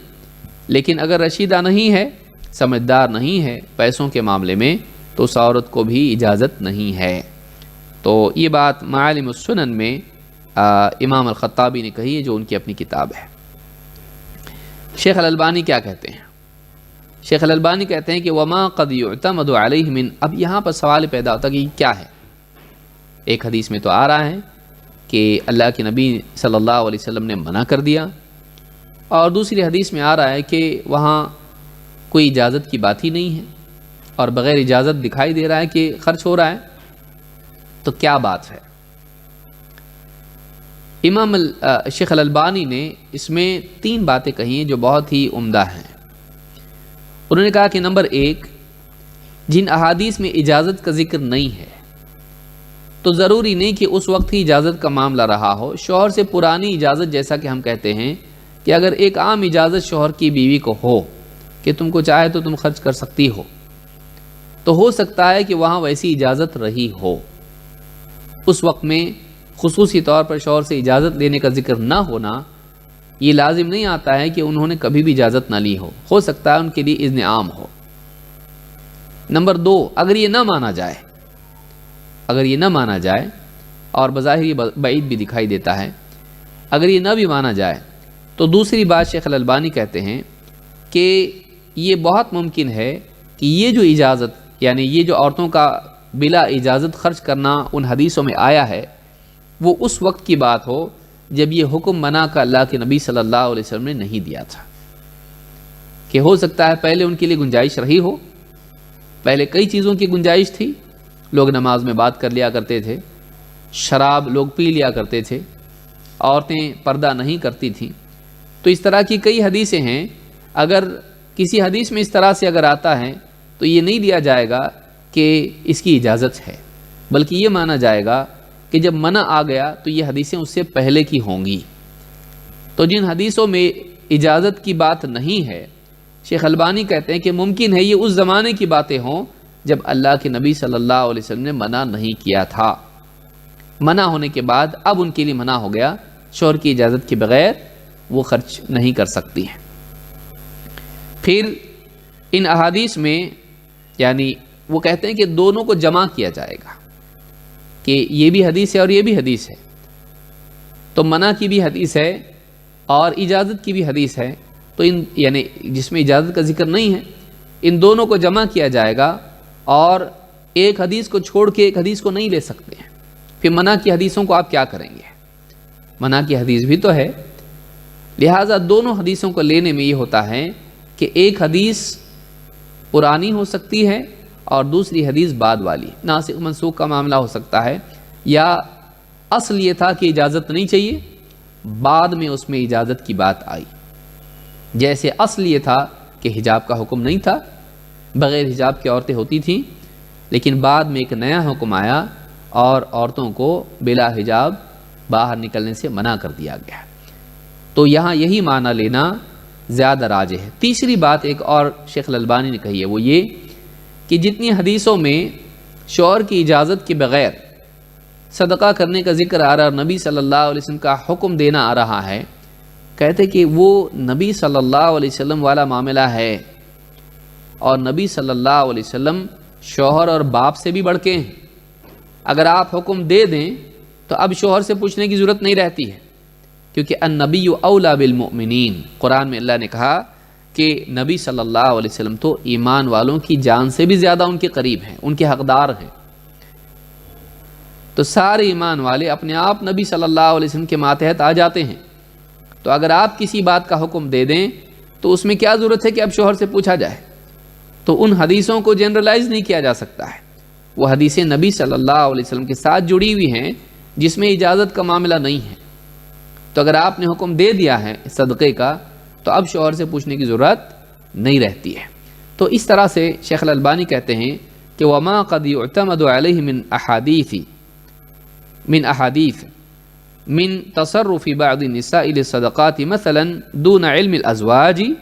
لیکن اگر رشیدہ نہیں ہے، سمجھدار نہیں ہے پیسوں کے معاملے میں، تو اس عورت کو بھی اجازت نہیں ہے۔ تو یہ بات معالم السنن میں امام الخطابی نے کہی ہے، جو ان کی اپنی کتاب ہے۔ شیخ الالبانی کیا کہتے ہیں؟ شیخ الالبانی کہتے ہیں کہ وما قد يعتمد علیہ من، اب یہاں پر سوال پیدا ہوتا کہ یہ کیا ہے؟ ایک حدیث میں تو آ رہا ہے کہ اللہ کے نبی صلی اللہ علیہ وسلم نے منع کر دیا، اور دوسری حدیث میں آ رہا ہے کہ وہاں کوئی اجازت کی بات ہی نہیں ہے اور بغیر اجازت دکھائی دے رہا ہے کہ خرچ ہو رہا ہے، تو کیا بات ہے؟ امام شیخ الالبانی نے اس میں 3 باتیں کہی ہیں جو بہت ہی عمدہ ہیں۔ انہوں نے کہا کہ نمبر 1، جن احادیث میں اجازت کا ذکر نہیں ہے تو ضروری نہیں کہ اس وقت ہی اجازت کا معاملہ رہا ہو. شوہر سے پرانی اجازت، جیسا کہ ہم کہتے ہیں کہ اگر ایک عام اجازت شوہر کی بیوی کو ہو کہ تم کو چاہے تو تم خرچ کر سکتی ہو، تو ہو سکتا ہے کہ وہاں ویسی اجازت رہی ہو. اس وقت میں خصوصی طور پر شوہر سے اجازت لینے کا ذکر نہ ہونا یہ لازم نہیں آتا ہے کہ انہوں نے کبھی بھی اجازت نہ لی ہو سکتا ہے ان کے لیے اذن عام ہو. نمبر 2، اگر یہ نہ مانا جائے اور بظاہر یہ بعید بھی دکھائی دیتا ہے، اگر یہ نہ بھی مانا جائے تو دوسری بات شیخ الالبانی کہتے ہیں کہ یہ بہت ممکن ہے کہ یہ جو اجازت، یعنی یہ جو عورتوں کا بلا اجازت خرچ کرنا ان حدیثوں میں آیا ہے، وہ اس وقت کی بات ہو جب یہ حکم منع کا اللہ کے نبی صلی اللہ علیہ وسلم نے نہیں دیا تھا. کہ ہو سکتا ہے پہلے ان کے لیے گنجائش رہی ہو، پہلے کئی چیزوں کی گنجائش تھی، لوگ نماز میں بات کر لیا کرتے تھے، شراب لوگ پی لیا کرتے تھے، عورتیں پردہ نہیں کرتی تھیں. تو اس طرح کی کئی حدیثیں ہیں. اگر کسی حدیث میں اس طرح سے اگر آتا ہے تو یہ نہیں دیا جائے گا کہ اس کی اجازت ہے، بلکہ یہ مانا جائے گا کہ جب منع آ گیا تو یہ حدیثیں اس سے پہلے کی ہوں گی. تو جن حدیثوں میں اجازت کی بات نہیں ہے، شیخ البانی کہتے ہیں کہ ممکن ہے یہ اس زمانے کی باتیں ہوں جب اللہ کے نبی صلی اللہ علیہ وسلم نے منع نہیں کیا تھا. منع ہونے کے بعد اب ان کے لیے منع ہو گیا، شوہر کی اجازت کے بغیر وہ خرچ نہیں کر سکتی ہیں. پھر ان احادیث میں یعنی وہ کہتے ہیں کہ دونوں کو جمع کیا جائے گا کہ یہ بھی حدیث ہے اور یہ بھی حدیث ہے. تو منع کی بھی حدیث ہے اور اجازت کی بھی حدیث ہے، تو ان یعنی جس میں اجازت کا ذکر نہیں ہے، ان دونوں کو جمع کیا جائے گا اور ایک حدیث کو چھوڑ کے ایک حدیث کو نہیں لے سکتے ہیں. پھر منع کی حدیثوں کو آپ کیا کریں گے؟ منع کی حدیث بھی تو ہے، لہٰذا دونوں حدیثوں کو لینے میں یہ ہوتا ہے کہ ایک حدیث پرانی ہو سکتی ہے اور دوسری حدیث بعد والی، ناسخ منسوخ کا معاملہ ہو سکتا ہے، یا اصل یہ تھا کہ اجازت نہیں چاہیے، بعد میں اس میں اجازت کی بات آئی. جیسے اصل یہ تھا کہ حجاب کا حکم نہیں تھا، بغیر حجاب کی عورتیں ہوتی تھیں، لیکن بعد میں ایک نیا حکم آیا اور عورتوں کو بلا حجاب باہر نکلنے سے منع کر دیا گیا. تو یہاں یہی معنی لینا زیادہ راجح ہے. تیسری بات ایک اور شیخ الالبانی نے کہی ہے، وہ یہ کہ جتنی حدیثوں میں شوہر کی اجازت کے بغیر صدقہ کرنے کا ذکر آ رہا ہے اور نبی صلی اللہ علیہ وسلم کا حکم دینا آ رہا ہے، کہتے کہ وہ نبی صلی اللہ علیہ وسلم والا معاملہ ہے، اور نبی صلی اللہ علیہ وسلم شوہر اور باپ سے بھی بڑھ کے ہیں. اگر آپ حکم دے دیں تو اب شوہر سے پوچھنے کی ضرورت نہیں رہتی ہے، کیونکہ النبی اولا بالمؤمنین، قرآن میں اللہ نے کہا کہ نبی صلی اللہ علیہ وسلم تو ایمان والوں کی جان سے بھی زیادہ ان کے قریب ہیں، ان کے حقدار ہیں. تو سارے ایمان والے اپنے آپ نبی صلی اللہ علیہ وسلم کے ماتحت آ جاتے ہیں. تو اگر آپ کسی بات کا حکم دے دیں تو اس میں کیا ضرورت ہے کہ اب شوہر سے پوچھا جائے؟ تو ان حدیثوں کو جنرلائز نہیں کیا جا سکتا ہے، وہ حدیثیں نبی صلی اللہ علیہ وسلم کے ساتھ جڑی ہوئی ہیں جس میں اجازت کا معاملہ نہیں ہے. تو اگر آپ نے حکم دے دیا ہے صدقے کا تو اب شوہر سے پوچھنے کی ضرورت نہیں رہتی ہے. تو اس طرح سے شیخ الالبانی کہتے ہیں کہ وما قد يعتمد عليه من احادیث من تصرف بعض النساء للصدقات مثلا دون علم الازواج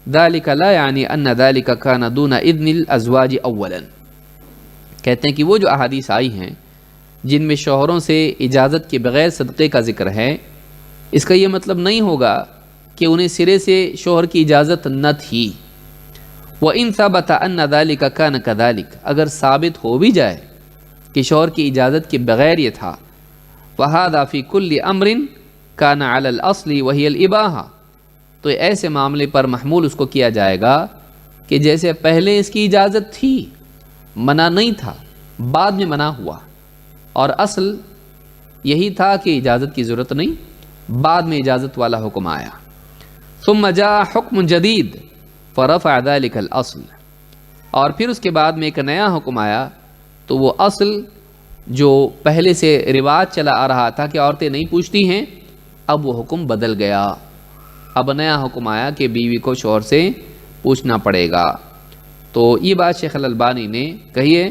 ذلك لا يعني ان ذلك كان دون اذن الازواج اولا. کہتے ہیں کہ وہ جو احادیث آئی ہیں جن میں شوہروں سے اجازت کے بغیر صدقے کا ذکر ہے، اس کا یہ مطلب نہیں ہوگا کہ انہیں سرے سے شوہر کی اجازت نہ تھی. وَإِن ثَبَتَ أَنَّ ذَلِكَ كَانَ كَذَلِكَ، اگر ثابت ہو بھی جائے کہ شوہر کی اجازت کے بغیر یہ تھا، وَهَذَا فِي كُلِّ أَمْرٍ كَانَ عَلَى الْأَصْلِ وَهِيَ الْإِبَاحَةُ، تو ایسے معاملے پر محمول اس کو کیا جائے گا کہ جیسے پہلے اس کی اجازت تھی، منع نہیں تھا، بعد میں منع ہوا، اور اصل یہی تھا کہ اجازت کی ضرورت نہیں، بعد میں اجازت والا حکم آیا. ثم جاء حکم جدید فرفع ذلك الاصل، اور پھر اس کے بعد میں ایک نیا حکم آیا تو وہ اصل جو پہلے سے رواج چلا آ رہا تھا کہ عورتیں نہیں پوچھتی ہیں، اب وہ حکم بدل گیا. اب نیا حکم آیا کہ بیوی کو شوہر سے پوچھنا پڑے گا. تو یہ بات شیخ الالبانی نے کہی ہے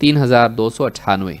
3298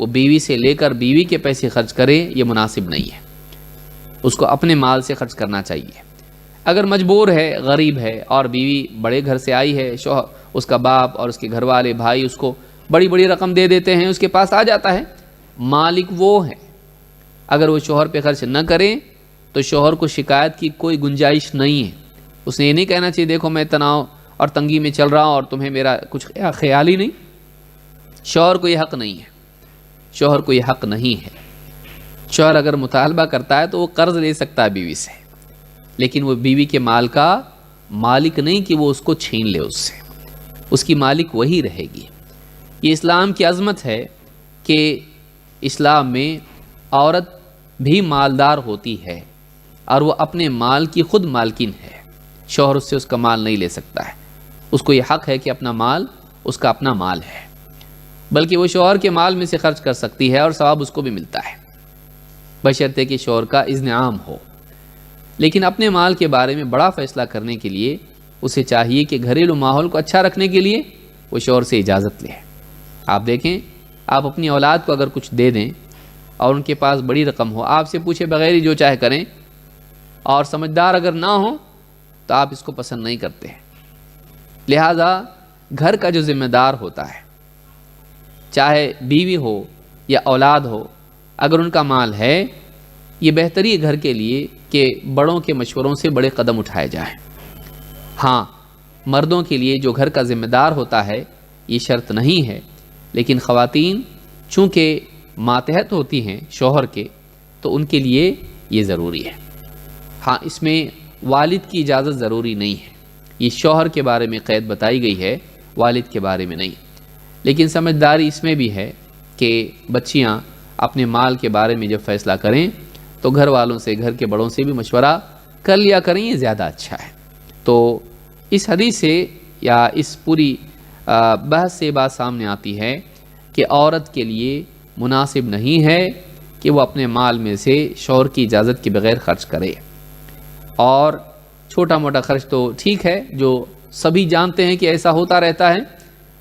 وہ بیوی سے لے کر بیوی کے پیسے خرچ کرے، یہ مناسب نہیں ہے۔ اس کو اپنے مال سے خرچ کرنا چاہیے۔ اگر مجبور ہے، غریب ہے اور بیوی بڑے گھر سے آئی ہے، شوہر اس کا باپ اور اس کے گھر والے بھائی اس کو بڑی بڑی رقم دے دیتے ہیں، اس کے پاس آ جاتا ہے، مالک وہ ہے۔ اگر وہ شوہر پہ خرچ نہ کرے تو شوہر کو شکایت کی کوئی گنجائش نہیں ہے۔ اس نے یہ نہیں کہنا چاہیے دیکھو میں تناؤ اور تنگی میں چل رہا ہوں اور تمہیں میرا کچھ خیال ہی نہیں۔ شوہر کو یہ حق نہیں ہے، شوہر کو یہ حق نہیں ہے۔ شوہر اگر مطالبہ کرتا ہے تو وہ قرض لے سکتا ہے بیوی سے، لیکن وہ بیوی کے مال کا مالک نہیں کہ وہ اس کو چھین لے اس سے، اس کی مالک وہی رہے گی۔ یہ اسلام کی عظمت ہے کہ اسلام میں عورت بھی مالدار ہوتی ہے اور وہ اپنے مال کی خود مالکن ہے۔ شوہر اس سے اس کا مال نہیں لے سکتا ہے، اس کو یہ حق ہے کہ اپنا مال اس کا اپنا مال ہے، بلکہ وہ شوہر کے مال میں سے خرچ کر سکتی ہے اور ثواب اس کو بھی ملتا ہے، بشرطے کہ شوہر کا اذن عام ہو۔ لیکن اپنے مال کے بارے میں بڑا فیصلہ کرنے کے لیے اسے چاہیے کہ گھریلو ماحول کو اچھا رکھنے کے لیے وہ شوہر سے اجازت لے۔ آپ دیکھیں، آپ اپنی اولاد کو اگر کچھ دے دیں اور ان کے پاس بڑی رقم ہو، آپ سے پوچھے بغیر ہی جو چاہے کریں، اور سمجھدار اگر نہ ہو تو آپ اس کو پسند نہیں کرتے ہیں۔ لہذا گھر کا جو ذمہ دار ہوتا ہے، چاہے بیوی ہو یا اولاد ہو، اگر ان کا مال ہے، یہ بہتری ہے گھر کے لیے کہ بڑوں کے مشوروں سے بڑے قدم اٹھائے جائیں۔ ہاں، مردوں کے لیے جو گھر کا ذمہ دار ہوتا ہے یہ شرط نہیں ہے، لیکن خواتین چونکہ ماتحت ہوتی ہیں شوہر کے، تو ان کے لیے یہ ضروری ہے۔ ہاں، اس میں والد کی اجازت ضروری نہیں ہے، یہ شوہر کے بارے میں قید بتائی گئی ہے، والد کے بارے میں نہیں۔ لیکن سمجھداری اس میں بھی ہے کہ بچیاں اپنے مال کے بارے میں جب فیصلہ کریں تو گھر والوں سے، گھر کے بڑوں سے بھی مشورہ کر لیا کریں، یہ زیادہ اچھا ہے۔ تو اس حدیث سے یا اس پوری بحث سے بات سامنے آتی ہے کہ عورت کے لیے مناسب نہیں ہے کہ وہ اپنے مال میں سے شوہر کی اجازت کے بغیر خرچ کرے، اور چھوٹا موٹا خرچ تو ٹھیک ہے جو سبھی جانتے ہیں کہ ایسا ہوتا رہتا ہے،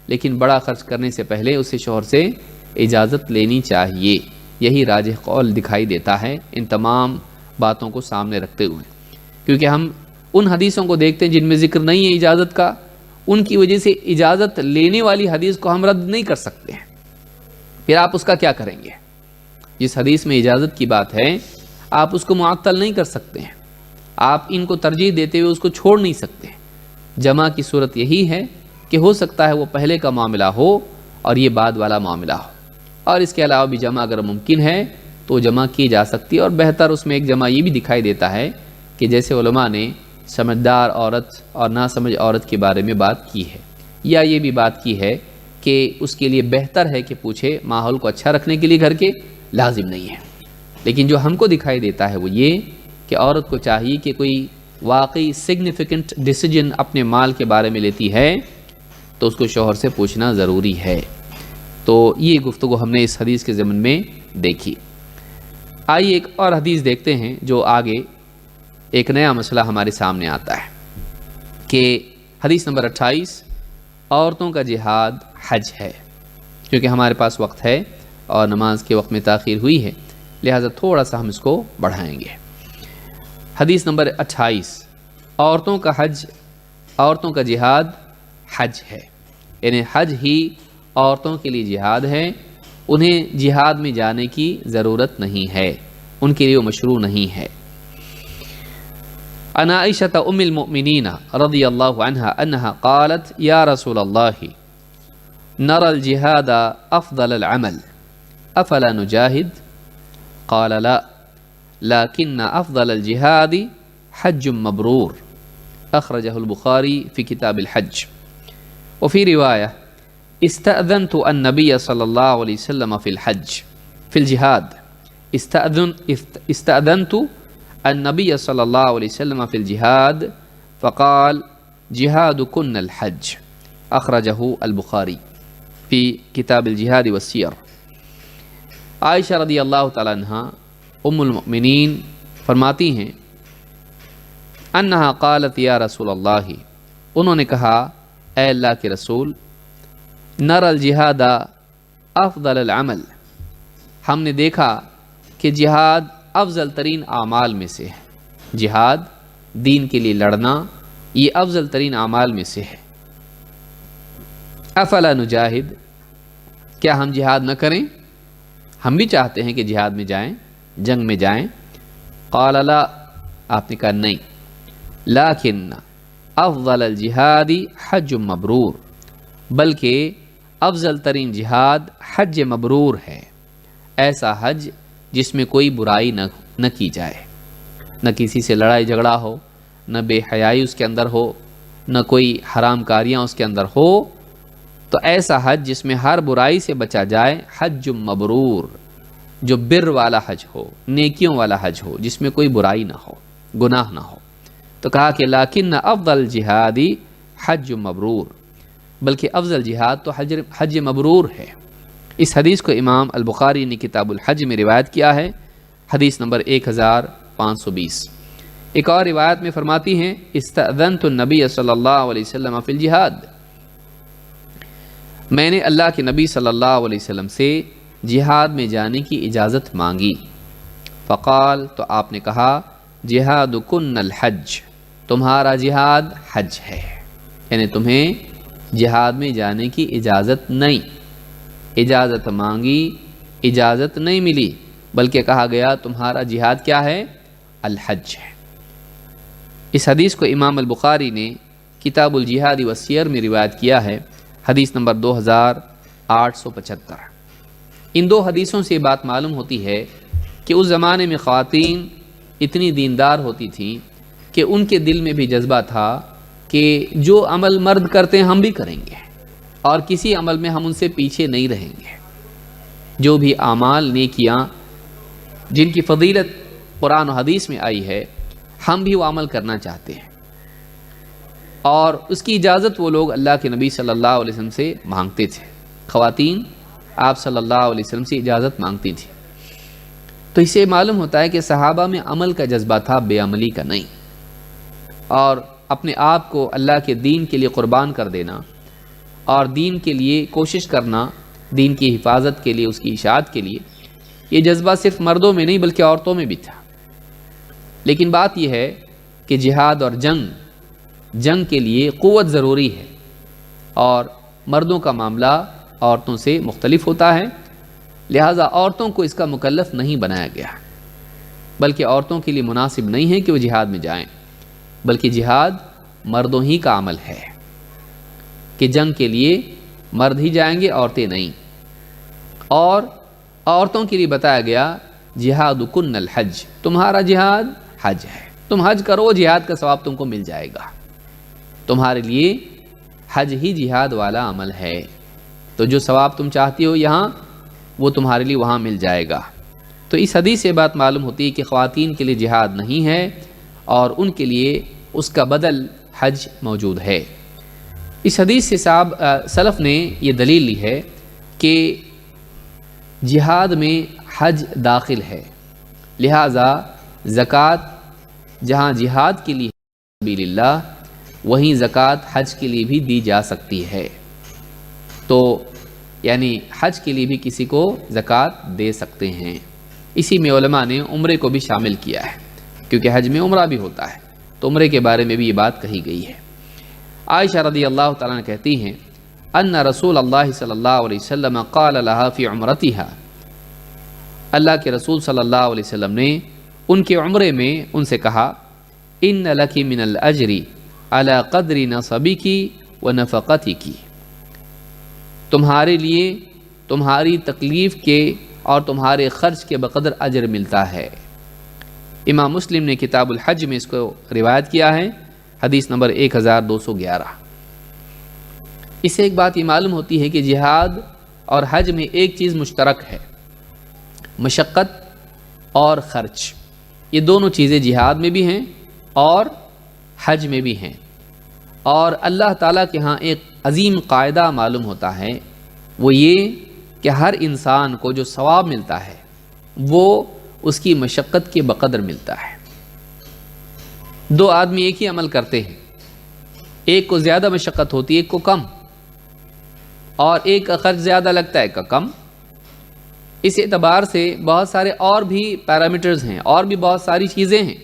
لیکن بڑا خرچ کرنے سے پہلے اسے شوہر سے اجازت لینی چاہیے۔ یہی راجح قول دکھائی دیتا ہے ان تمام باتوں کو سامنے رکھتے ہوئے، کیونکہ ہم ان حدیثوں کو دیکھتے ہیں جن میں ذکر نہیں ہے اجازت کا، ان کی وجہ سے اجازت لینے والی حدیث کو ہم رد نہیں کر سکتے ہیں۔ پھر آپ اس کا کیا کریں گے؟ جس حدیث میں اجازت کی بات ہے آپ اس کو معطل نہیں کر سکتے ہیں، آپ ان کو ترجیح دیتے ہوئے اس کو چھوڑ نہیں سکتے۔ جمع کی صورت یہی ہے کہ ہو سکتا ہے وہ پہلے کا معاملہ ہو اور یہ بعد والا معاملہ ہو، اور اس کے علاوہ بھی جمع اگر ممکن ہے تو جمع کی جا سکتی ہے، اور بہتر اس میں ایک جمع یہ بھی دکھائی دیتا ہے کہ جیسے علماء نے سمجھدار عورت اور ناسمجھ عورت کے بارے میں بات کی ہے، یا یہ بھی بات کی ہے کہ اس کے لیے بہتر ہے کہ پوچھے، ماحول کو اچھا رکھنے کے لیے گھر کے لازم نہیں ہے۔ لیکن جو ہم کو دکھائی دیتا ہے وہ یہ کہ عورت کو چاہیے کہ کوئی واقعی سگنیفیکنٹ ڈیسیجن اپنے مال کے بارے میں لیتی ہے تو اس کو شوہر سے پوچھنا ضروری ہے۔ تو یہ گفتگو ہم نے اس حدیث کے ضمن میں دیکھی۔ آئیے ایک اور حدیث دیکھتے ہیں جو آگے ایک نیا مسئلہ ہمارے سامنے آتا ہے کہ حدیث نمبر 28، عورتوں کا جہاد حج ہے۔ کیونکہ ہمارے پاس وقت ہے اور نماز کے وقت میں تاخیر ہوئی ہے، لہٰذا تھوڑا سا ہم اس کو بڑھائیں گے۔ حدیث نمبر 28، عورتوں کا حج، عورتوں کا جہاد حج ہے، یعنی حج ہی عورتوں کے لیے جہاد ہے، انہیں جہاد میں جانے کی ضرورت نہیں ہے، ان کے لیے وہ مشروع نہیں ہے۔ عن عائشة ام المؤمنین رضی اللہ عنہا انہا قالت یا رسول اللہ نرى الجهاد افضل العمل افلا نجاهد قال لا لكن افضل الجهاد حج مبرور اخرجه البخاری في كتاب الحج۔ وفي رواية استأذنت النبي صلى الله عليه وسلم في الحج في الجهاد استأذنت النبي صلى الله عليه وسلم في الجهاد فقال جهادكن الحج اخرجه البخاری في كتاب الجهاد والسير۔ عائشہ رضی اللہ تعالی عنہ ام المؤمنین فرماتی ہیں انہا قالت یا رسول اللہ، انہوں نے کہا اے اللہ کے رسول، نر الجہاد افضل العمل، ہم نے دیکھا کہ جہاد افضل ترین اعمال میں سے ہے. جہاد دین کے لیے لڑنا یہ افضل ترین اعمال میں سے ہے. افلا نجاہد، کیا ہم جہاد نہ کریں؟ ہم بھی چاہتے ہیں کہ جہاد میں جائیں، جنگ میں جائیں. قال لا، آپ نے کہا نہیں. لیکن افضل الجہاد حج مبرور، بلکہ افضل ترین جہاد حج مبرور ہے. ایسا حج جس میں کوئی برائی نہ کی جائے، نہ کسی سے لڑائی جھگڑا ہو، نہ بے حیائی اس کے اندر ہو، نہ کوئی حرام کاریاں اس کے اندر ہو. تو ایسا حج جس میں ہر برائی سے بچا جائے، حج مبرور، جو بر والا حج ہو، نیکیوں والا حج ہو، جس میں کوئی برائی نہ ہو، گناہ نہ ہو. تو کہا کہ لیکن افضل جہادی حج مبرور، بلکہ افضل جہاد تو حج مبرور ہے. اس حدیث کو امام البخاری نے کتاب الحج میں روایت کیا ہے، حدیث نمبر 1520. ایک اور روایت میں فرماتی ہیں استأذنت النبی صلی اللہ علیہ وسلم فی الجہاد، میں نے اللہ کے نبی صلی اللہ علیہ وسلم سے جہاد میں جانے کی اجازت مانگی. فقال، تو آپ نے کہا جہادکن الحج، تمہارا جہاد حج ہے. یعنی تمہیں جہاد میں جانے کی اجازت نہیں. اجازت مانگی، اجازت نہیں ملی، بلکہ کہا گیا تمہارا جہاد کیا ہے؟ الحج ہے. اس حدیث کو امام البخاری نے کتاب الجہاد والسیر میں روایت کیا ہے، حدیث نمبر 2875. ان دو حدیثوں سے یہ بات معلوم ہوتی ہے کہ اس زمانے میں خواتین اتنی دیندار ہوتی تھیں کہ ان کے دل میں بھی جذبہ تھا کہ جو عمل مرد کرتے ہیں ہم بھی کریں گے، اور کسی عمل میں ہم ان سے پیچھے نہیں رہیں گے. جو بھی اعمال نیکیاں جن کی فضیلت قرآن و حدیث میں آئی ہے، ہم بھی وہ عمل کرنا چاہتے ہیں، اور اس کی اجازت وہ لوگ اللہ کے نبی صلی اللہ علیہ وسلم سے مانگتے تھے. خواتین آپ صلی اللہ علیہ وسلم سے اجازت مانگتی تھی. تو اس سے معلوم ہوتا ہے کہ صحابہ میں عمل کا جذبہ تھا، بے عملی کا نہیں. اور اپنے آپ کو اللہ کے دین کے لیے قربان کر دینا اور دین کے لیے کوشش کرنا، دین کی حفاظت کے لیے، اس کی اشاعت کے لیے، یہ جذبہ صرف مردوں میں نہیں بلکہ عورتوں میں بھی تھا. لیکن بات یہ ہے کہ جہاد اور جنگ کے لیے قوت ضروری ہے، اور مردوں کا معاملہ عورتوں سے مختلف ہوتا ہے. لہٰذا عورتوں کو اس کا مکلف نہیں بنایا گیا، بلکہ عورتوں کے لیے مناسب نہیں ہے کہ وہ جہاد میں جائیں، بلکہ جہاد مردوں ہی کا عمل ہے کہ جنگ کے لیے مرد ہی جائیں گے، عورتیں نہیں. اور عورتوں کے لیے بتایا گیا جہادکن الحج، تمہارا جہاد حج ہے. تم حج کرو، جہاد کا ثواب تم کو مل جائے گا. تمہارے لیے حج ہی جہاد والا عمل ہے، تو جو ثواب تم چاہتی ہو یہاں، وہ تمہارے لیے وہاں مل جائے گا. تو اس حدیث سے بات معلوم ہوتی ہے کہ خواتین کے لیے جہاد نہیں ہے، اور ان کے لیے اس کا بدل حج موجود ہے. اس حدیث سے سلف نے یہ دلیل لی ہے کہ جہاد میں حج داخل ہے، لہٰذا زکوٰۃ جہاں جہاد کے لیے سبیل اللہ، وہیں زکوٰۃ حج کے لیے بھی دی جا سکتی ہے. تو یعنی حج کے لیے بھی کسی کو زکوٰۃ دے سکتے ہیں. اسی میں علماء نے عمرے کو بھی شامل کیا ہے، کیونکہ حج میں عمرہ بھی ہوتا ہے، تو عمرے کے بارے میں بھی یہ بات کہی گئی ہے. عائشہ رضی اللہ تعالیٰ عنہ کہتی ہیں ان رسول اللہ صلی اللہ علیہ وسلم قال لها فی عمرتها، اللہ کے رسول صلی اللہ علیہ وسلم نے ان کے عمرے میں ان سے کہا ان لک من الاجر علی قدر نصبک ونفقتک، تمہارے لیے تمہاری تکلیف کے اور تمہارے خرچ کے بقدر اجر ملتا ہے. امام مسلم نے کتاب الحج میں اس کو روایت کیا ہے، حدیث نمبر 1211. اس سے ایک بات یہ معلوم ہوتی ہے کہ جہاد اور حج میں ایک چیز مشترک ہے، مشقت اور خرچ. یہ دونوں چیزیں جہاد میں بھی ہیں اور حج میں بھی ہیں. اور اللہ تعالیٰ کے ہاں ایک عظیم قاعدہ معلوم ہوتا ہے، وہ یہ کہ ہر انسان کو جو ثواب ملتا ہے وہ اس کی مشقت کے بقدر ملتا ہے. دو آدمی ایک ہی عمل کرتے ہیں، ایک کو زیادہ مشقت ہوتی ہے، ایک کو کم، اور ایک کا خرچ زیادہ لگتا ہے، ایک کا کم. اس اعتبار سے بہت سارے اور بھی پیرامیٹرز ہیں، اور بھی بہت ساری چیزیں ہیں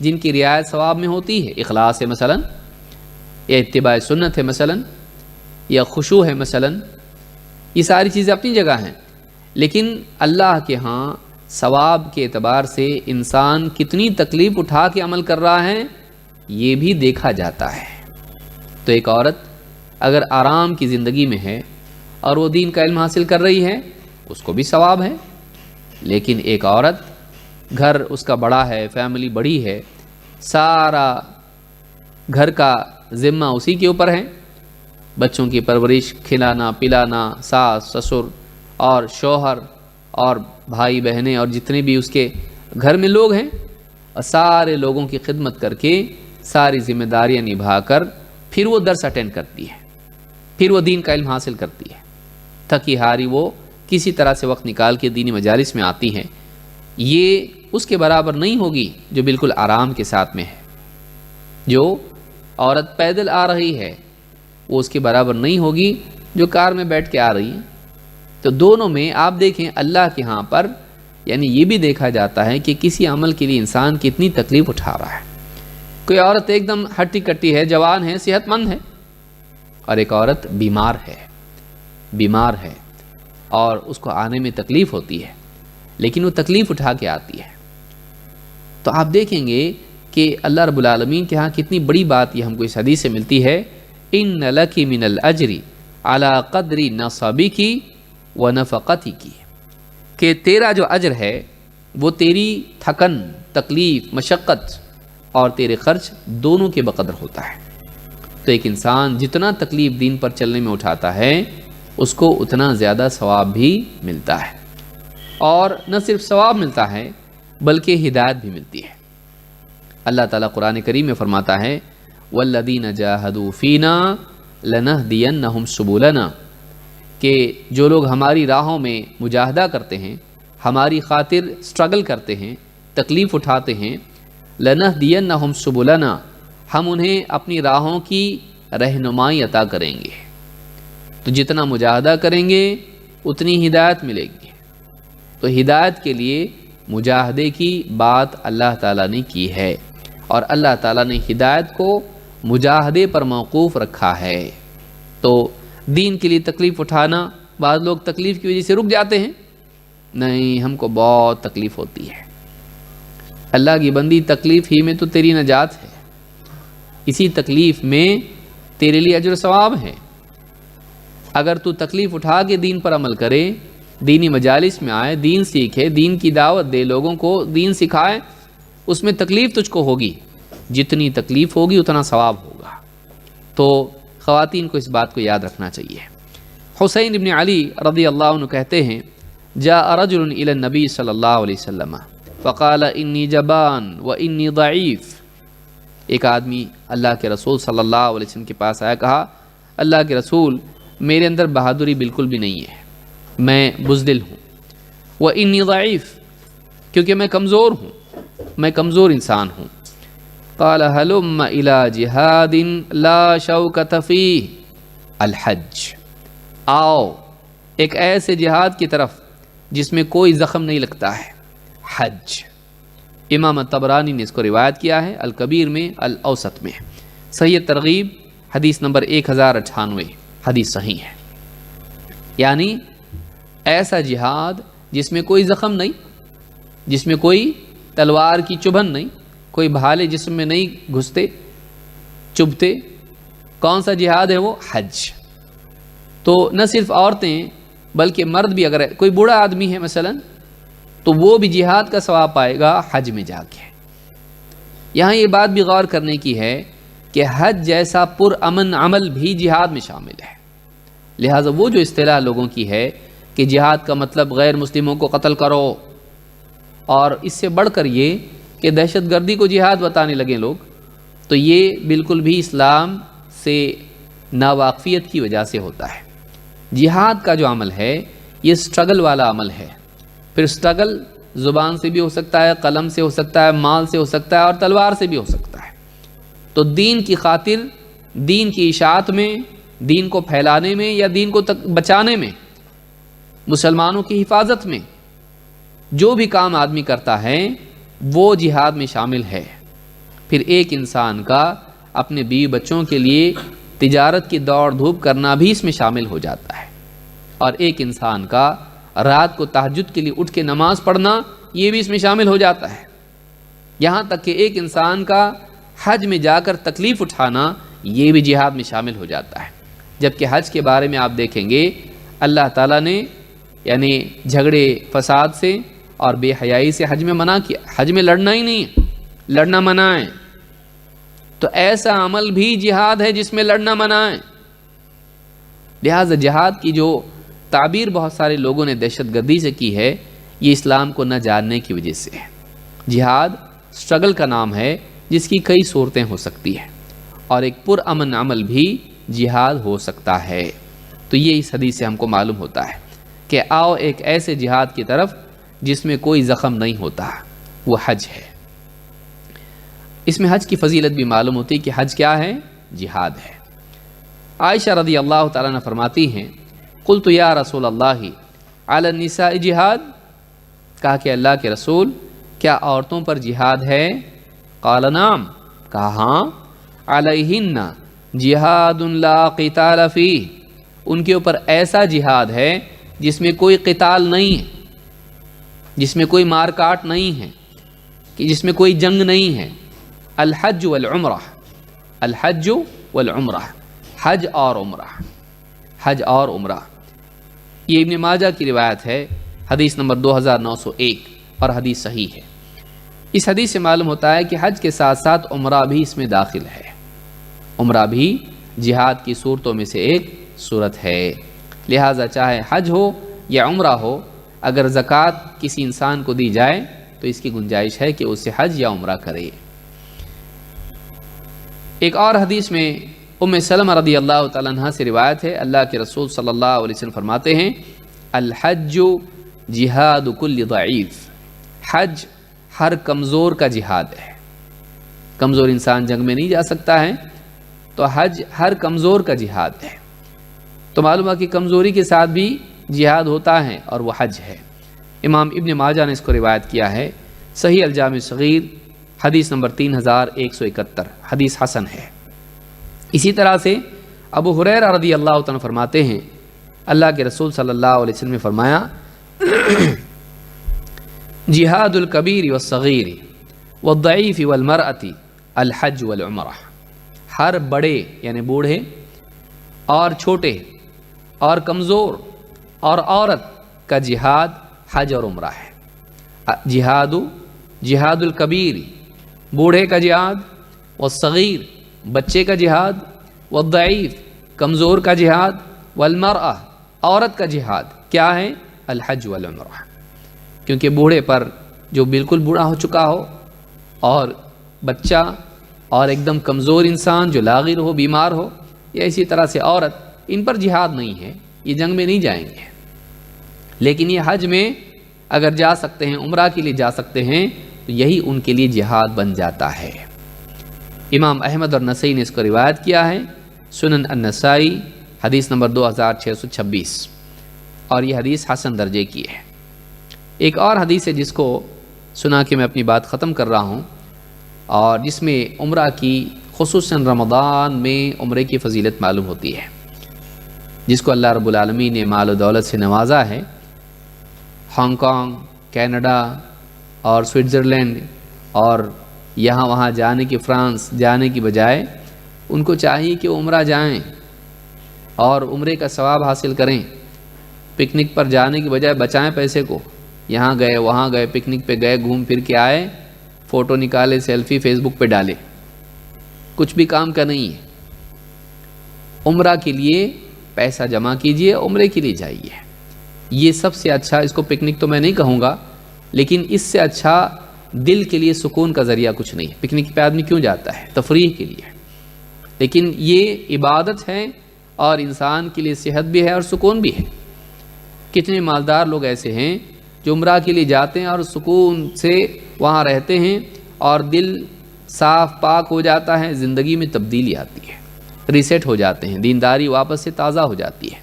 جن کی رعایت ثواب میں ہوتی ہے۔ اخلاص ہے مثلا، یا اتباع سنت ہے مثلا، یا خشوع ہے مثلا، یہ ساری چیزیں اپنی جگہ ہیں، لیکن اللہ کے ہاں ثواب کے اعتبار سے انسان کتنی تکلیف اٹھا کے عمل کر رہا ہے یہ بھی دیکھا جاتا ہے۔ تو ایک عورت اگر آرام کی زندگی میں ہے اور وہ دین کا علم حاصل کر رہی ہے اس کو بھی ثواب ہے، لیکن ایک عورت گھر اس کا بڑا ہے، فیملی بڑی ہے، سارا گھر کا ذمہ اسی کے اوپر ہے، بچوں کی پرورش، کھلانا پلانا، ساس سسر اور شوہر اور بھائی بہنیں اور جتنے بھی اس کے گھر میں لوگ ہیں، اور سارے لوگوں کی خدمت کر کے ساری ذمہ داریاں نبھا کر پھر وہ درس اٹینڈ کرتی ہے، پھر وہ دین کا علم حاصل کرتی ہے، تھکی ہاری وہ کسی طرح سے وقت نکال کے دینی مجالس میں آتی ہے، یہ اس کے برابر نہیں ہوگی جو بالکل آرام کے ساتھ میں ہے۔ جو عورت پیدل آ رہی ہے وہ اس کے برابر نہیں ہوگی جو کار میں بیٹھ کے آ رہی ہے۔ تو دونوں میں آپ دیکھیں اللہ کے ہاں پر یعنی یہ بھی دیکھا جاتا ہے کہ کسی عمل کے لیے انسان کتنی تکلیف اٹھا رہا ہے۔ کوئی عورت ایک دم ہٹی کٹی ہے، جوان ہے، صحت مند ہے، اور ایک عورت بیمار ہے اور اس کو آنے میں تکلیف ہوتی ہے، لیکن وہ تکلیف اٹھا کے آتی ہے۔ تو آپ دیکھیں گے کہ اللہ رب العالمین کے ہاں کتنی بڑی بات یہ ہم کو اس حدیث سے ملتی ہے، ان لکی من الاجر علی قدر نصبکی ونفقتکی، کہ تیرا جو اجر ہے وہ تیری تھکن، تکلیف، مشقت اور تیرے خرچ دونوں کے بقدر ہوتا ہے۔ تو ایک انسان جتنا تکلیف دین پر چلنے میں اٹھاتا ہے اس کو اتنا زیادہ ثواب بھی ملتا ہے، اور نہ صرف ثواب ملتا ہے بلکہ ہدایت بھی ملتی ہے۔ اللہ تعالیٰ قرآن کریم میں فرماتا ہے وَالَّذِينَ جَاهَدُوا فِينَا لَنَهْدِيَنَّهُمْ سُبُلَنَا، کہ جو لوگ ہماری راہوں میں مجاہدہ کرتے ہیں، ہماری خاطر سٹرگل کرتے ہیں، تکلیف اٹھاتے ہیں، لَنَهْدِيَنَّهُمْ سُبُلَنَا، ہم انہیں اپنی راہوں کی رہنمائی عطا کریں گے۔ تو جتنا مجاہدہ کریں گے اتنی ہدایت ملے گی۔ تو ہدایت کے لیے مجاہدے کی بات اللہ تعالیٰ نے کی ہے، اور اللہ تعالیٰ نے ہدایت کو مجاہدے پر موقوف رکھا ہے۔ تو دین کے لیے تکلیف اٹھانا، بعض لوگ تکلیف کی وجہ سے رک جاتے ہیں، نہیں، ہم کو بہت تکلیف ہوتی ہے۔ اللہ کی بندی، تکلیف ہی میں تو تیری نجات ہے، اسی تکلیف میں تیرے لیے اجر و ثواب ہے۔ اگر تو تکلیف اٹھا کے دین پر عمل کرے، دینی مجالس میں آئے، دین سیکھے، دین کی دعوت دے، لوگوں کو دین سکھائے، اس میں تکلیف تجھ کو ہوگی، جتنی تکلیف ہوگی اتنا ثواب ہوگا۔ تو خواتین کو اس بات کو یاد رکھنا چاہیے۔ حسین ابن علی رضی اللہ عنہ کہتے ہیں جاء رجل الی النبی صلی اللہ علیہ وسلم فقال انی جبان و انی ضعیف، ایک آدمی اللہ کے رسول صلی اللہ علیہ وسلم کے پاس آیا، کہا اللہ کے رسول میرے اندر بہادری بالکل بھی نہیں ہے، میں بزدل ہوں، وَإِنِّي ضعیف، کیونکہ میں کمزور ہوں، میں کمزور انسان ہوں۔ قال هلم إلى جہاد لا شوکة فیہ الحج، آؤ ایک ایسے جہاد کی طرف جس میں کوئی زخم نہیں لگتا ہے، حج۔ امام طبرانی نے اس کو روایت کیا ہے الکبیر میں، الاوسط میں۔ صحیح ترغیب حدیث نمبر 1098، حدیث صحیح ہے۔ یعنی ایسا جہاد جس میں کوئی زخم نہیں، جس میں کوئی تلوار کی چبھن نہیں، کوئی بھالے جسم میں نہیں گھستے چبھتے، کون سا جہاد ہے وہ؟ حج۔ تو نہ صرف عورتیں بلکہ مرد بھی، اگر کوئی بوڑھا آدمی ہے مثلا تو وہ بھی جہاد کا ثواب پائے گا حج میں جا کے۔ یہاں یہ بات بھی غور کرنے کی ہے کہ حج جیسا پر امن عمل بھی جہاد میں شامل ہے۔ لہٰذا وہ جو اصطلاح لوگوں کی ہے کہ جہاد کا مطلب غیر مسلموں کو قتل کرو، اور اس سے بڑھ کر یہ کہ دہشت گردی کو جہاد بتانے لگے لوگ، تو یہ بالکل بھی اسلام سے ناواقفیت کی وجہ سے ہوتا ہے۔ جہاد کا جو عمل ہے یہ سٹرگل والا عمل ہے۔ پھر سٹرگل زبان سے بھی ہو سکتا ہے، قلم سے ہو سکتا ہے، مال سے ہو سکتا ہے، اور تلوار سے بھی ہو سکتا ہے۔ تو دین کی خاطر، دین کی اشاعت میں، دین کو پھیلانے میں یا دین کو بچانے میں مسلمانوں کی حفاظت میں جو بھی کام آدمی کرتا ہے وہ جہاد میں شامل ہے۔ پھر ایک انسان کا اپنے بیوی بچوں کے لیے تجارت کی دوڑ دھوپ کرنا بھی اس میں شامل ہو جاتا ہے، اور ایک انسان کا رات کو تہجد کے لیے اٹھ کے نماز پڑھنا یہ بھی اس میں شامل ہو جاتا ہے۔ یہاں تک کہ ایک انسان کا حج میں جا کر تکلیف اٹھانا یہ بھی جہاد میں شامل ہو جاتا ہے۔ جبکہ حج کے بارے میں آپ دیکھیں گے اللہ تعالیٰ نے یعنی جھگڑے فساد سے اور بے حیائی سے حج میں منع کیا، حج میں لڑنا ہی نہیں ہے، لڑنا منع ہے۔ تو ایسا عمل بھی جہاد ہے جس میں لڑنا منع ہے۔ لہٰذا جہاد کی جو تعبیر بہت سارے لوگوں نے دہشت گردی سے کی ہے یہ اسلام کو نہ جاننے کی وجہ سے ہے۔ جہاد سٹرگل کا نام ہے جس کی کئی صورتیں ہو سکتی ہیں، اور ایک پرامن عمل بھی جہاد ہو سکتا ہے۔ تو یہ اس حدیث سے ہم کو معلوم ہوتا ہے کہ آؤ ایک ایسے جہاد کی طرف جس میں کوئی زخم نہیں ہوتا، وہ حج ہے۔ اس میں حج کی فضیلت بھی معلوم ہوتی ہے کہ حج کیا ہے؟ جہاد ہے۔ عائشہ رضی اللہ تعالیٰ عنہ فرماتی ہیں قلت یا رسول اللہ علی النساء جہاد، کہا کہ اللہ کے رسول کیا عورتوں پر جہاد ہے؟ قال نعم، کہا ہاں، علیہن جہاد لا قتال فیہ، ان کے اوپر ایسا جہاد ہے جس میں کوئی قتال نہیں ہے، جس میں کوئی مار کاٹ نہیں ہے، کہ جس میں کوئی جنگ نہیں ہے۔ الحج والعمرہ، الحج والعمرہ، حج اور عمرہ، حج اور عمرہ۔ یہ ابن ماجہ کی روایت ہے، حدیث نمبر 2901، اور حدیث صحیح ہے۔ اس حدیث سے معلوم ہوتا ہے کہ حج کے ساتھ ساتھ عمرہ بھی اس میں داخل ہے۔ عمرہ بھی جہاد کی صورتوں میں سے ایک صورت ہے۔ لہٰذا چاہے حج ہو یا عمرہ ہو، اگر زکوٰۃ کسی انسان کو دی جائے تو اس کی گنجائش ہے کہ اسے حج یا عمرہ کرے۔ ایک اور حدیث میں ام سلمہ رضی اللہ تعالیٰ عنہ سے روایت ہے، اللہ کے رسول صلی اللہ علیہ وسلم فرماتے ہیں الحج جہاد کل ضعیف، حج ہر کمزور کا جہاد ہے۔ کمزور انسان جنگ میں نہیں جا سکتا ہے، تو حج ہر کمزور کا جہاد ہے۔ تو معلوم ہے کہ کمزوری کے ساتھ بھی جہاد ہوتا ہے، اور وہ حج ہے۔ امام ابن ماجہ نے اس کو روایت کیا ہے، صحیح الجامع صغیر حدیث نمبر 3171، حدیث حسن ہے۔ اسی طرح سے ابو ہریرہ رضی اللہ عنہ فرماتے ہیں اللہ کے رسول صلی اللہ علیہ وسلم نے فرمایا جہاد الکبیر والصغیر والضعیف والمرأۃ الحج والعمرہ، ہر بڑے یعنی بوڑھے اور چھوٹے اور کمزور اور عورت کا جہاد حج اور عمرہ ہے۔ جہاد الکبیر، بوڑھے کا جہاد، والصغیر، بچے کا جہاد، والضعیف، کمزور کا جہاد، والمرأہ، عورت کا جہاد کیا ہے؟ الحج والعمرہ۔ کیونکہ بوڑھے پر جو بالکل بوڑھا ہو چکا ہو، اور بچہ، اور ایک دم کمزور انسان جو لاغر ہو، بیمار ہو، یا اسی طرح سے عورت، ان پر جہاد نہیں ہے، یہ جنگ میں نہیں جائیں گے۔ لیکن یہ حج میں اگر جا سکتے ہیں، عمرہ کے لیے جا سکتے ہیں، تو یہی ان کے لیے جہاد بن جاتا ہے۔ امام احمد اور نسائی نے اس کو روایت کیا ہے، سنن النسائی حدیث نمبر 2626، اور یہ حدیث حسن درجے کی ہے۔ ایک اور حدیث ہے جس کو سنا کے میں اپنی بات ختم کر رہا ہوں، اور جس میں عمرہ کی خصوصاً رمضان میں عمرے کی فضیلت معلوم ہوتی ہے، جس کو اللہ رب العالمین نے مال و دولت سے نوازا ہے۔ ہانگ کانگ، کینیڈا اور سوئٹزرلینڈ اور یہاں وہاں جانے کی، فرانس جانے کی بجائے ان کو چاہیے کہ عمرہ جائیں اور عمرے کا ثواب حاصل کریں۔ پکنک پر جانے کی بجائے بچائیں پیسے کو، یہاں گئے وہاں گئے، پکنک پہ گئے، گھوم پھر کے آئے، فوٹو نکالے، سیلفی فیس بک پہ ڈالے، کچھ بھی کام کا نہیں ہے۔ عمرہ کے لیے پیسہ جمع کیجئے، عمرے کے لیے جائیے۔ یہ سب سے اچھا، اس کو پکنک تو میں نہیں کہوں گا، لیکن اس سے اچھا دل کے لیے سکون کا ذریعہ کچھ نہیں۔ پکنک پہ آدمی کیوں جاتا ہے؟ تفریح کے لیے، لیکن یہ عبادت ہے اور انسان کے لیے صحت بھی ہے اور سکون بھی ہے۔ کتنے مالدار لوگ ایسے ہیں جو عمرہ کے لیے جاتے ہیں اور سکون سے وہاں رہتے ہیں، اور دل صاف پاک ہو جاتا ہے، زندگی میں تبدیلی آتی ہے، ریسیٹ ہو جاتے ہیں، دینداری واپس سے تازہ ہو جاتی ہے۔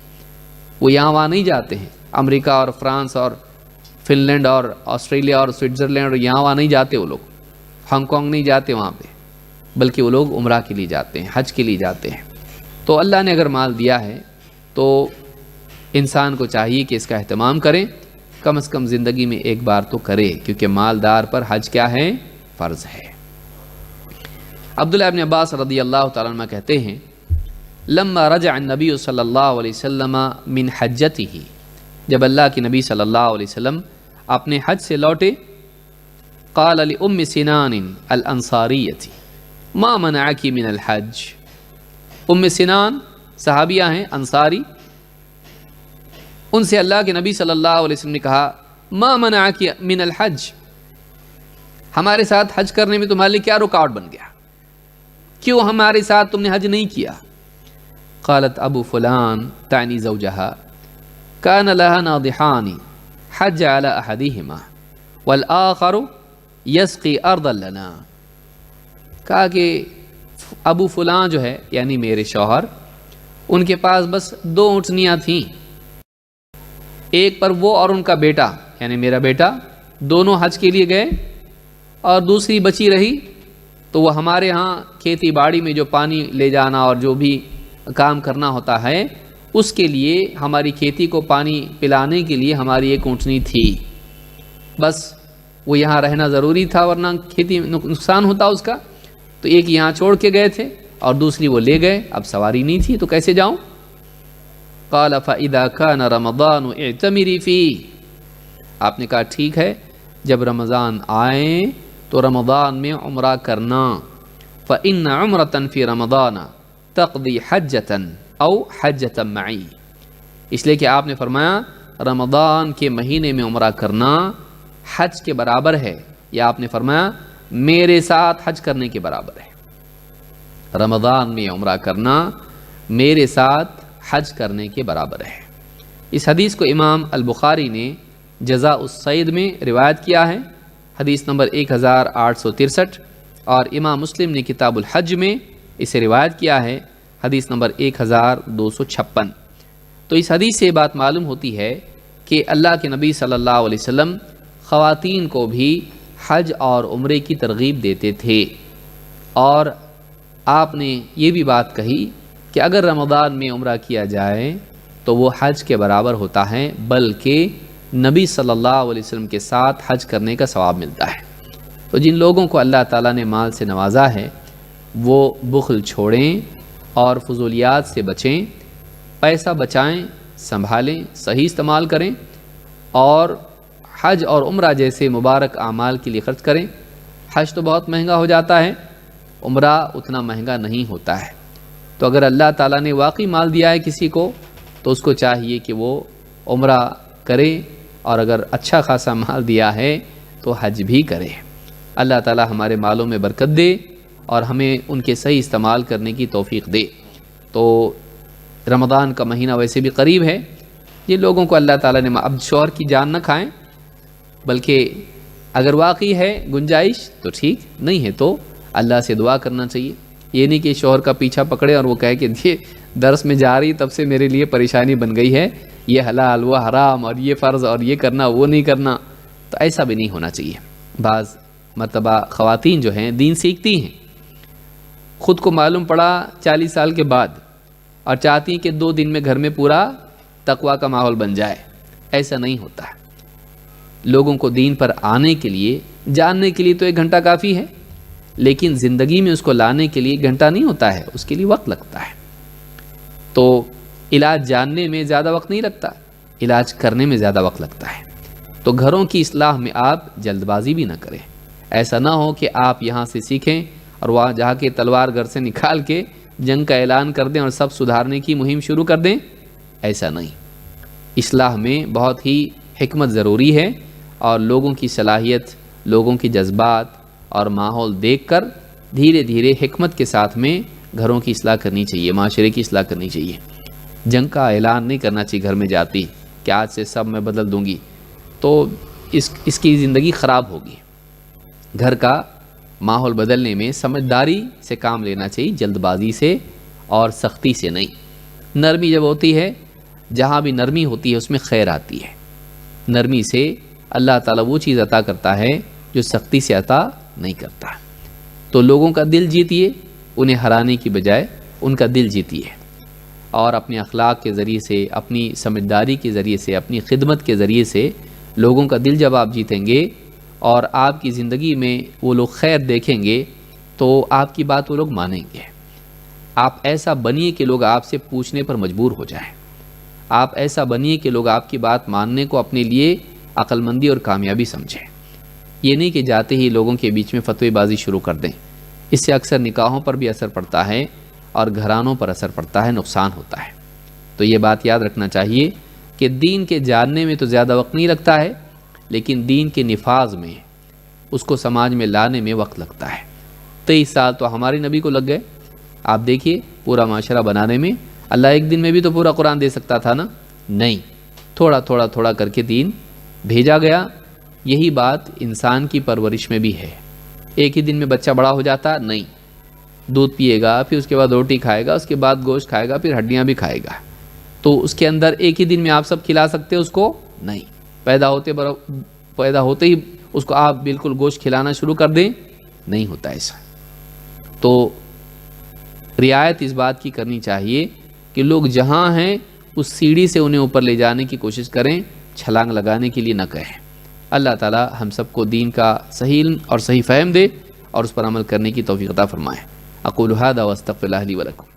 وہ یہاں وہاں نہیں جاتے ہیں، امریکہ اور فرانس اور فن لینڈ اور آسٹریلیا اور سوئٹزرلینڈ اور یہاں وہاں نہیں جاتے وہ لوگ، ہانگ کانگ نہیں جاتے وہاں پہ، بلکہ وہ لوگ عمرہ کے لیے جاتے ہیں، حج کے لیے جاتے ہیں۔ تو اللہ نے اگر مال دیا ہے تو انسان کو چاہیے کہ اس کا اہتمام کریں، کم از کم زندگی میں ایک بار تو کرے، کیونکہ مالدار پر حج کیا ہے؟ فرض ہے۔ عبداللہ ابن عباس رضی اللہ تعالیٰ عنہ کہتے ہیں لما رجع النبی صلی اللہ علیہ وسلم من حجتہ، جب اللہ کے نبی صلی اللہ علیہ وسلم اپنے حج سے لوٹے، قال لأم سنان الانصاریۃ ما منعک من الحج، ام سنان صحابیہ ہیں انصاری، ان سے اللہ کے نبی صلی اللہ علیہ وسلم نے کہا ما منعک من الحج، ہمارے ساتھ حج کرنے میں تمہارے لیے کیا رکاوٹ بن گیا، کیوں ہمارے ساتھ تم نے حج نہیں کیا؟ قالت ابو فلان تعنی زوجہا کان لها ناضحان حج على احدهما والآخر یسقی ارضا لنا، کہا کہ ابو فلان جو ہے یعنی میرے شوہر، ان کے پاس بس 2 اونٹنیاں تھیں، ایک پر وہ اور ان کا بیٹا یعنی میرا بیٹا دونوں حج کے لیے گئے، اور دوسری بچی رہی تو وہ ہمارے ہاں کھیتی باڑی میں جو پانی لے جانا اور جو بھی کام کرنا ہوتا ہے اس کے لیے، ہماری کھیتی کو پانی پلانے کے لیے ہماری ایک اونٹنی تھی، بس وہ یہاں رہنا ضروری تھا ورنہ کھیتی نقصان ہوتا اس کا، تو ایک یہاں چھوڑ کے گئے تھے اور دوسری وہ لے گئے، اب سواری نہیں تھی تو کیسے جاؤں؟ قال فَإِذَا كَانَ رَمَضَانُ اعْتَمِرِي فِيهِ، آپ نے کہا ٹھیک ہے، جب رمضان آئے تو رمضان میں عمرہ کرنا، فَإِنَّ عُمْرَةً فِي رَمَضَانَ تَقْضِي حَجَّةً أَوْ حَجَّةً مَعِي، اس لیے کہ آپ نے فرمایا رمضان کے مہینے میں عمرہ کرنا حج کے برابر ہے، یا آپ نے فرمایا میرے ساتھ حج کرنے کے برابر ہے، رمضان میں عمرہ کرنا میرے ساتھ حج کرنے کے برابر ہے۔ اس حدیث کو امام البخاری نے جزاء الصید میں روایت کیا ہے، حدیث نمبر 1863، اور امام مسلم نے کتاب الحج میں اسے روایت کیا ہے، حدیث نمبر 1256۔ تو اس حدیث سے بات معلوم ہوتی ہے کہ اللہ کے نبی صلی اللہ علیہ وسلم خواتین کو بھی حج اور عمرے کی ترغیب دیتے تھے، اور آپ نے یہ بھی بات کہی کہ اگر رمضان میں عمرہ کیا جائے تو وہ حج کے برابر ہوتا ہے، بلکہ نبی صلی اللہ علیہ وسلم کے ساتھ حج کرنے کا ثواب ملتا ہے۔ تو جن لوگوں کو اللہ تعالیٰ نے مال سے نوازا ہے وہ بخل چھوڑیں اور فضولیات سے بچیں، پیسہ بچائیں، سنبھالیں، صحیح استعمال کریں، اور حج اور عمرہ جیسے مبارک اعمال کے لیے خرچ کریں۔ حج تو بہت مہنگا ہو جاتا ہے، عمرہ اتنا مہنگا نہیں ہوتا ہے، تو اگر اللہ تعالیٰ نے واقعی مال دیا ہے کسی کو تو اس کو چاہیے کہ وہ عمرہ کرے، اور اگر اچھا خاصا مال دیا ہے تو حج بھی کرے۔ اللہ تعالیٰ ہمارے مالوں میں برکت دے اور ہمیں ان کے صحیح استعمال کرنے کی توفیق دے۔ تو رمضان کا مہینہ ویسے بھی قریب ہے، جن لوگوں کو اللہ تعالیٰ نے اب شوہر کی جان نہ کھائیں، بلکہ اگر واقعی ہے گنجائش تو ٹھیک، نہیں ہے تو اللہ سے دعا کرنا چاہیے۔ یہ نہیں کہ شوہر کا پیچھا پکڑے اور وہ کہے کہ یہ درس میں جا رہی تب سے میرے لیے پریشانی بن گئی ہے، یہ حلال وہ حرام اور یہ فرض اور یہ کرنا وہ نہیں کرنا، تو ایسا بھی نہیں ہونا چاہیے۔ بعض مرتبہ خواتین جو ہیں دین سیکھتی ہیں، خود کو معلوم پڑا 40 سال کے بعد، اور چاہتی ہیں کہ 2 دن میں گھر میں پورا تقویٰ کا ماحول بن جائے، ایسا نہیں ہوتا ہے۔ لوگوں کو دین پر آنے کے لیے، جاننے کے لیے تو 1 گھنٹہ کافی ہے، لیکن زندگی میں اس کو لانے کے لیے 1 گھنٹہ نہیں ہوتا ہے، اس کے لیے وقت لگتا ہے۔ تو علاج جاننے میں زیادہ وقت نہیں لگتا، علاج کرنے میں زیادہ وقت لگتا ہے۔ تو گھروں کی اصلاح میں آپ جلد بازی بھی نہ کریں، ایسا نہ ہو کہ آپ یہاں سے سیکھیں اور وہاں جا کے تلوار گھر سے نکال کے جنگ کا اعلان کر دیں اور سب سدھارنے کی مہم شروع کر دیں، ایسا نہیں۔ اصلاح میں بہت ہی حکمت ضروری ہے، اور لوگوں کی صلاحیت، لوگوں کی جذبات اور ماحول دیکھ کر دھیرے دھیرے حکمت کے ساتھ میں گھروں کی اصلاح کرنی چاہیے، معاشرے کی اصلاح کرنی چاہیے۔ جنگ کا اعلان نہیں کرنا چاہیے گھر میں جاتی کہ آج سے سب میں بدل دوں گی، تو اس کی زندگی خراب ہوگی۔ گھر کا ماحول بدلنے میں سمجھداری سے کام لینا چاہیے، جلد بازی سے اور سختی سے نہیں۔ نرمی جب ہوتی ہے جہاں بھی نرمی ہوتی ہے اس میں خیر آتی ہے. نرمی سے اللہ تعالیٰ وہ چیز عطا کرتا ہے جو سختی سے عطا نہیں کرتا. تو لوگوں کا دل جیتیے، انہیں ہرانے کی بجائے ان کا دل جیتیے، اور اپنے اخلاق کے ذریعے سے، اپنی سمجھداری کے ذریعے سے، اپنی خدمت کے ذریعے سے لوگوں کا دل جب آپ جیتیں گے اور آپ کی زندگی میں وہ لوگ خیر دیکھیں گے تو آپ کی بات وہ لوگ مانیں گے. آپ ایسا بنیے کہ لوگ آپ سے پوچھنے پر مجبور ہو جائیں. آپ ایسا بنیے کہ لوگ آپ کی بات ماننے کو اپنے لیے عقل مندی اور کامیابی سمجھیں. یہ نہیں کہ جاتے ہی لوگوں کے بیچ میں فتوی بازی شروع کر دیں. اس سے اکثر نکاحوں پر بھی اثر پڑتا ہے اور گھرانوں پر اثر پڑتا ہے، نقصان ہوتا ہے. تو یہ بات یاد رکھنا چاہیے کہ دین کے جاننے میں تو زیادہ وقت نہیں لگتا ہے، لیکن دین کے نفاذ میں، اس کو سماج میں لانے میں وقت لگتا ہے. 23 سال تو ہمارے نبی کو لگ گئے. آپ دیکھیے پورا معاشرہ بنانے میں. اللہ ایک دن میں بھی تو پورا قرآن دے سکتا تھا نا؟ نہیں، تھوڑا تھوڑا تھوڑا کر کے دین بھیجا گیا. یہی بات انسان کی پرورش میں بھی ہے. ایک ہی دن میں بچہ بڑا ہو جاتا نہیں. دودھ پیے گا، پھر اس کے بعد روٹی کھائے گا، اس کے بعد گوشت کھائے گا، پھر ہڈیاں بھی کھائے گا. تو اس کے اندر ایک ہی دن میں آپ سب کھلا سکتے اس کو؟ نہیں. پیدا ہوتے ہی اس کو آپ بالکل گوشت کھلانا شروع کر دیں؟ نہیں ہوتا ایسا. تو رعایت اس بات کی کرنی چاہیے کہ لوگ جہاں ہیں اس سیڑھی سے انہیں اوپر لے جانے کی کوشش کریں، چھلانگ لگانے کے لیے نہ کہیں. اللہ تعالی ہم سب کو دین کا صحیح علم اور صحیح فہم دے اور اس پر عمل کرنے کی توفیق عطا فرمائے. اقول ھذا واستغفر اللہ لی ولکم.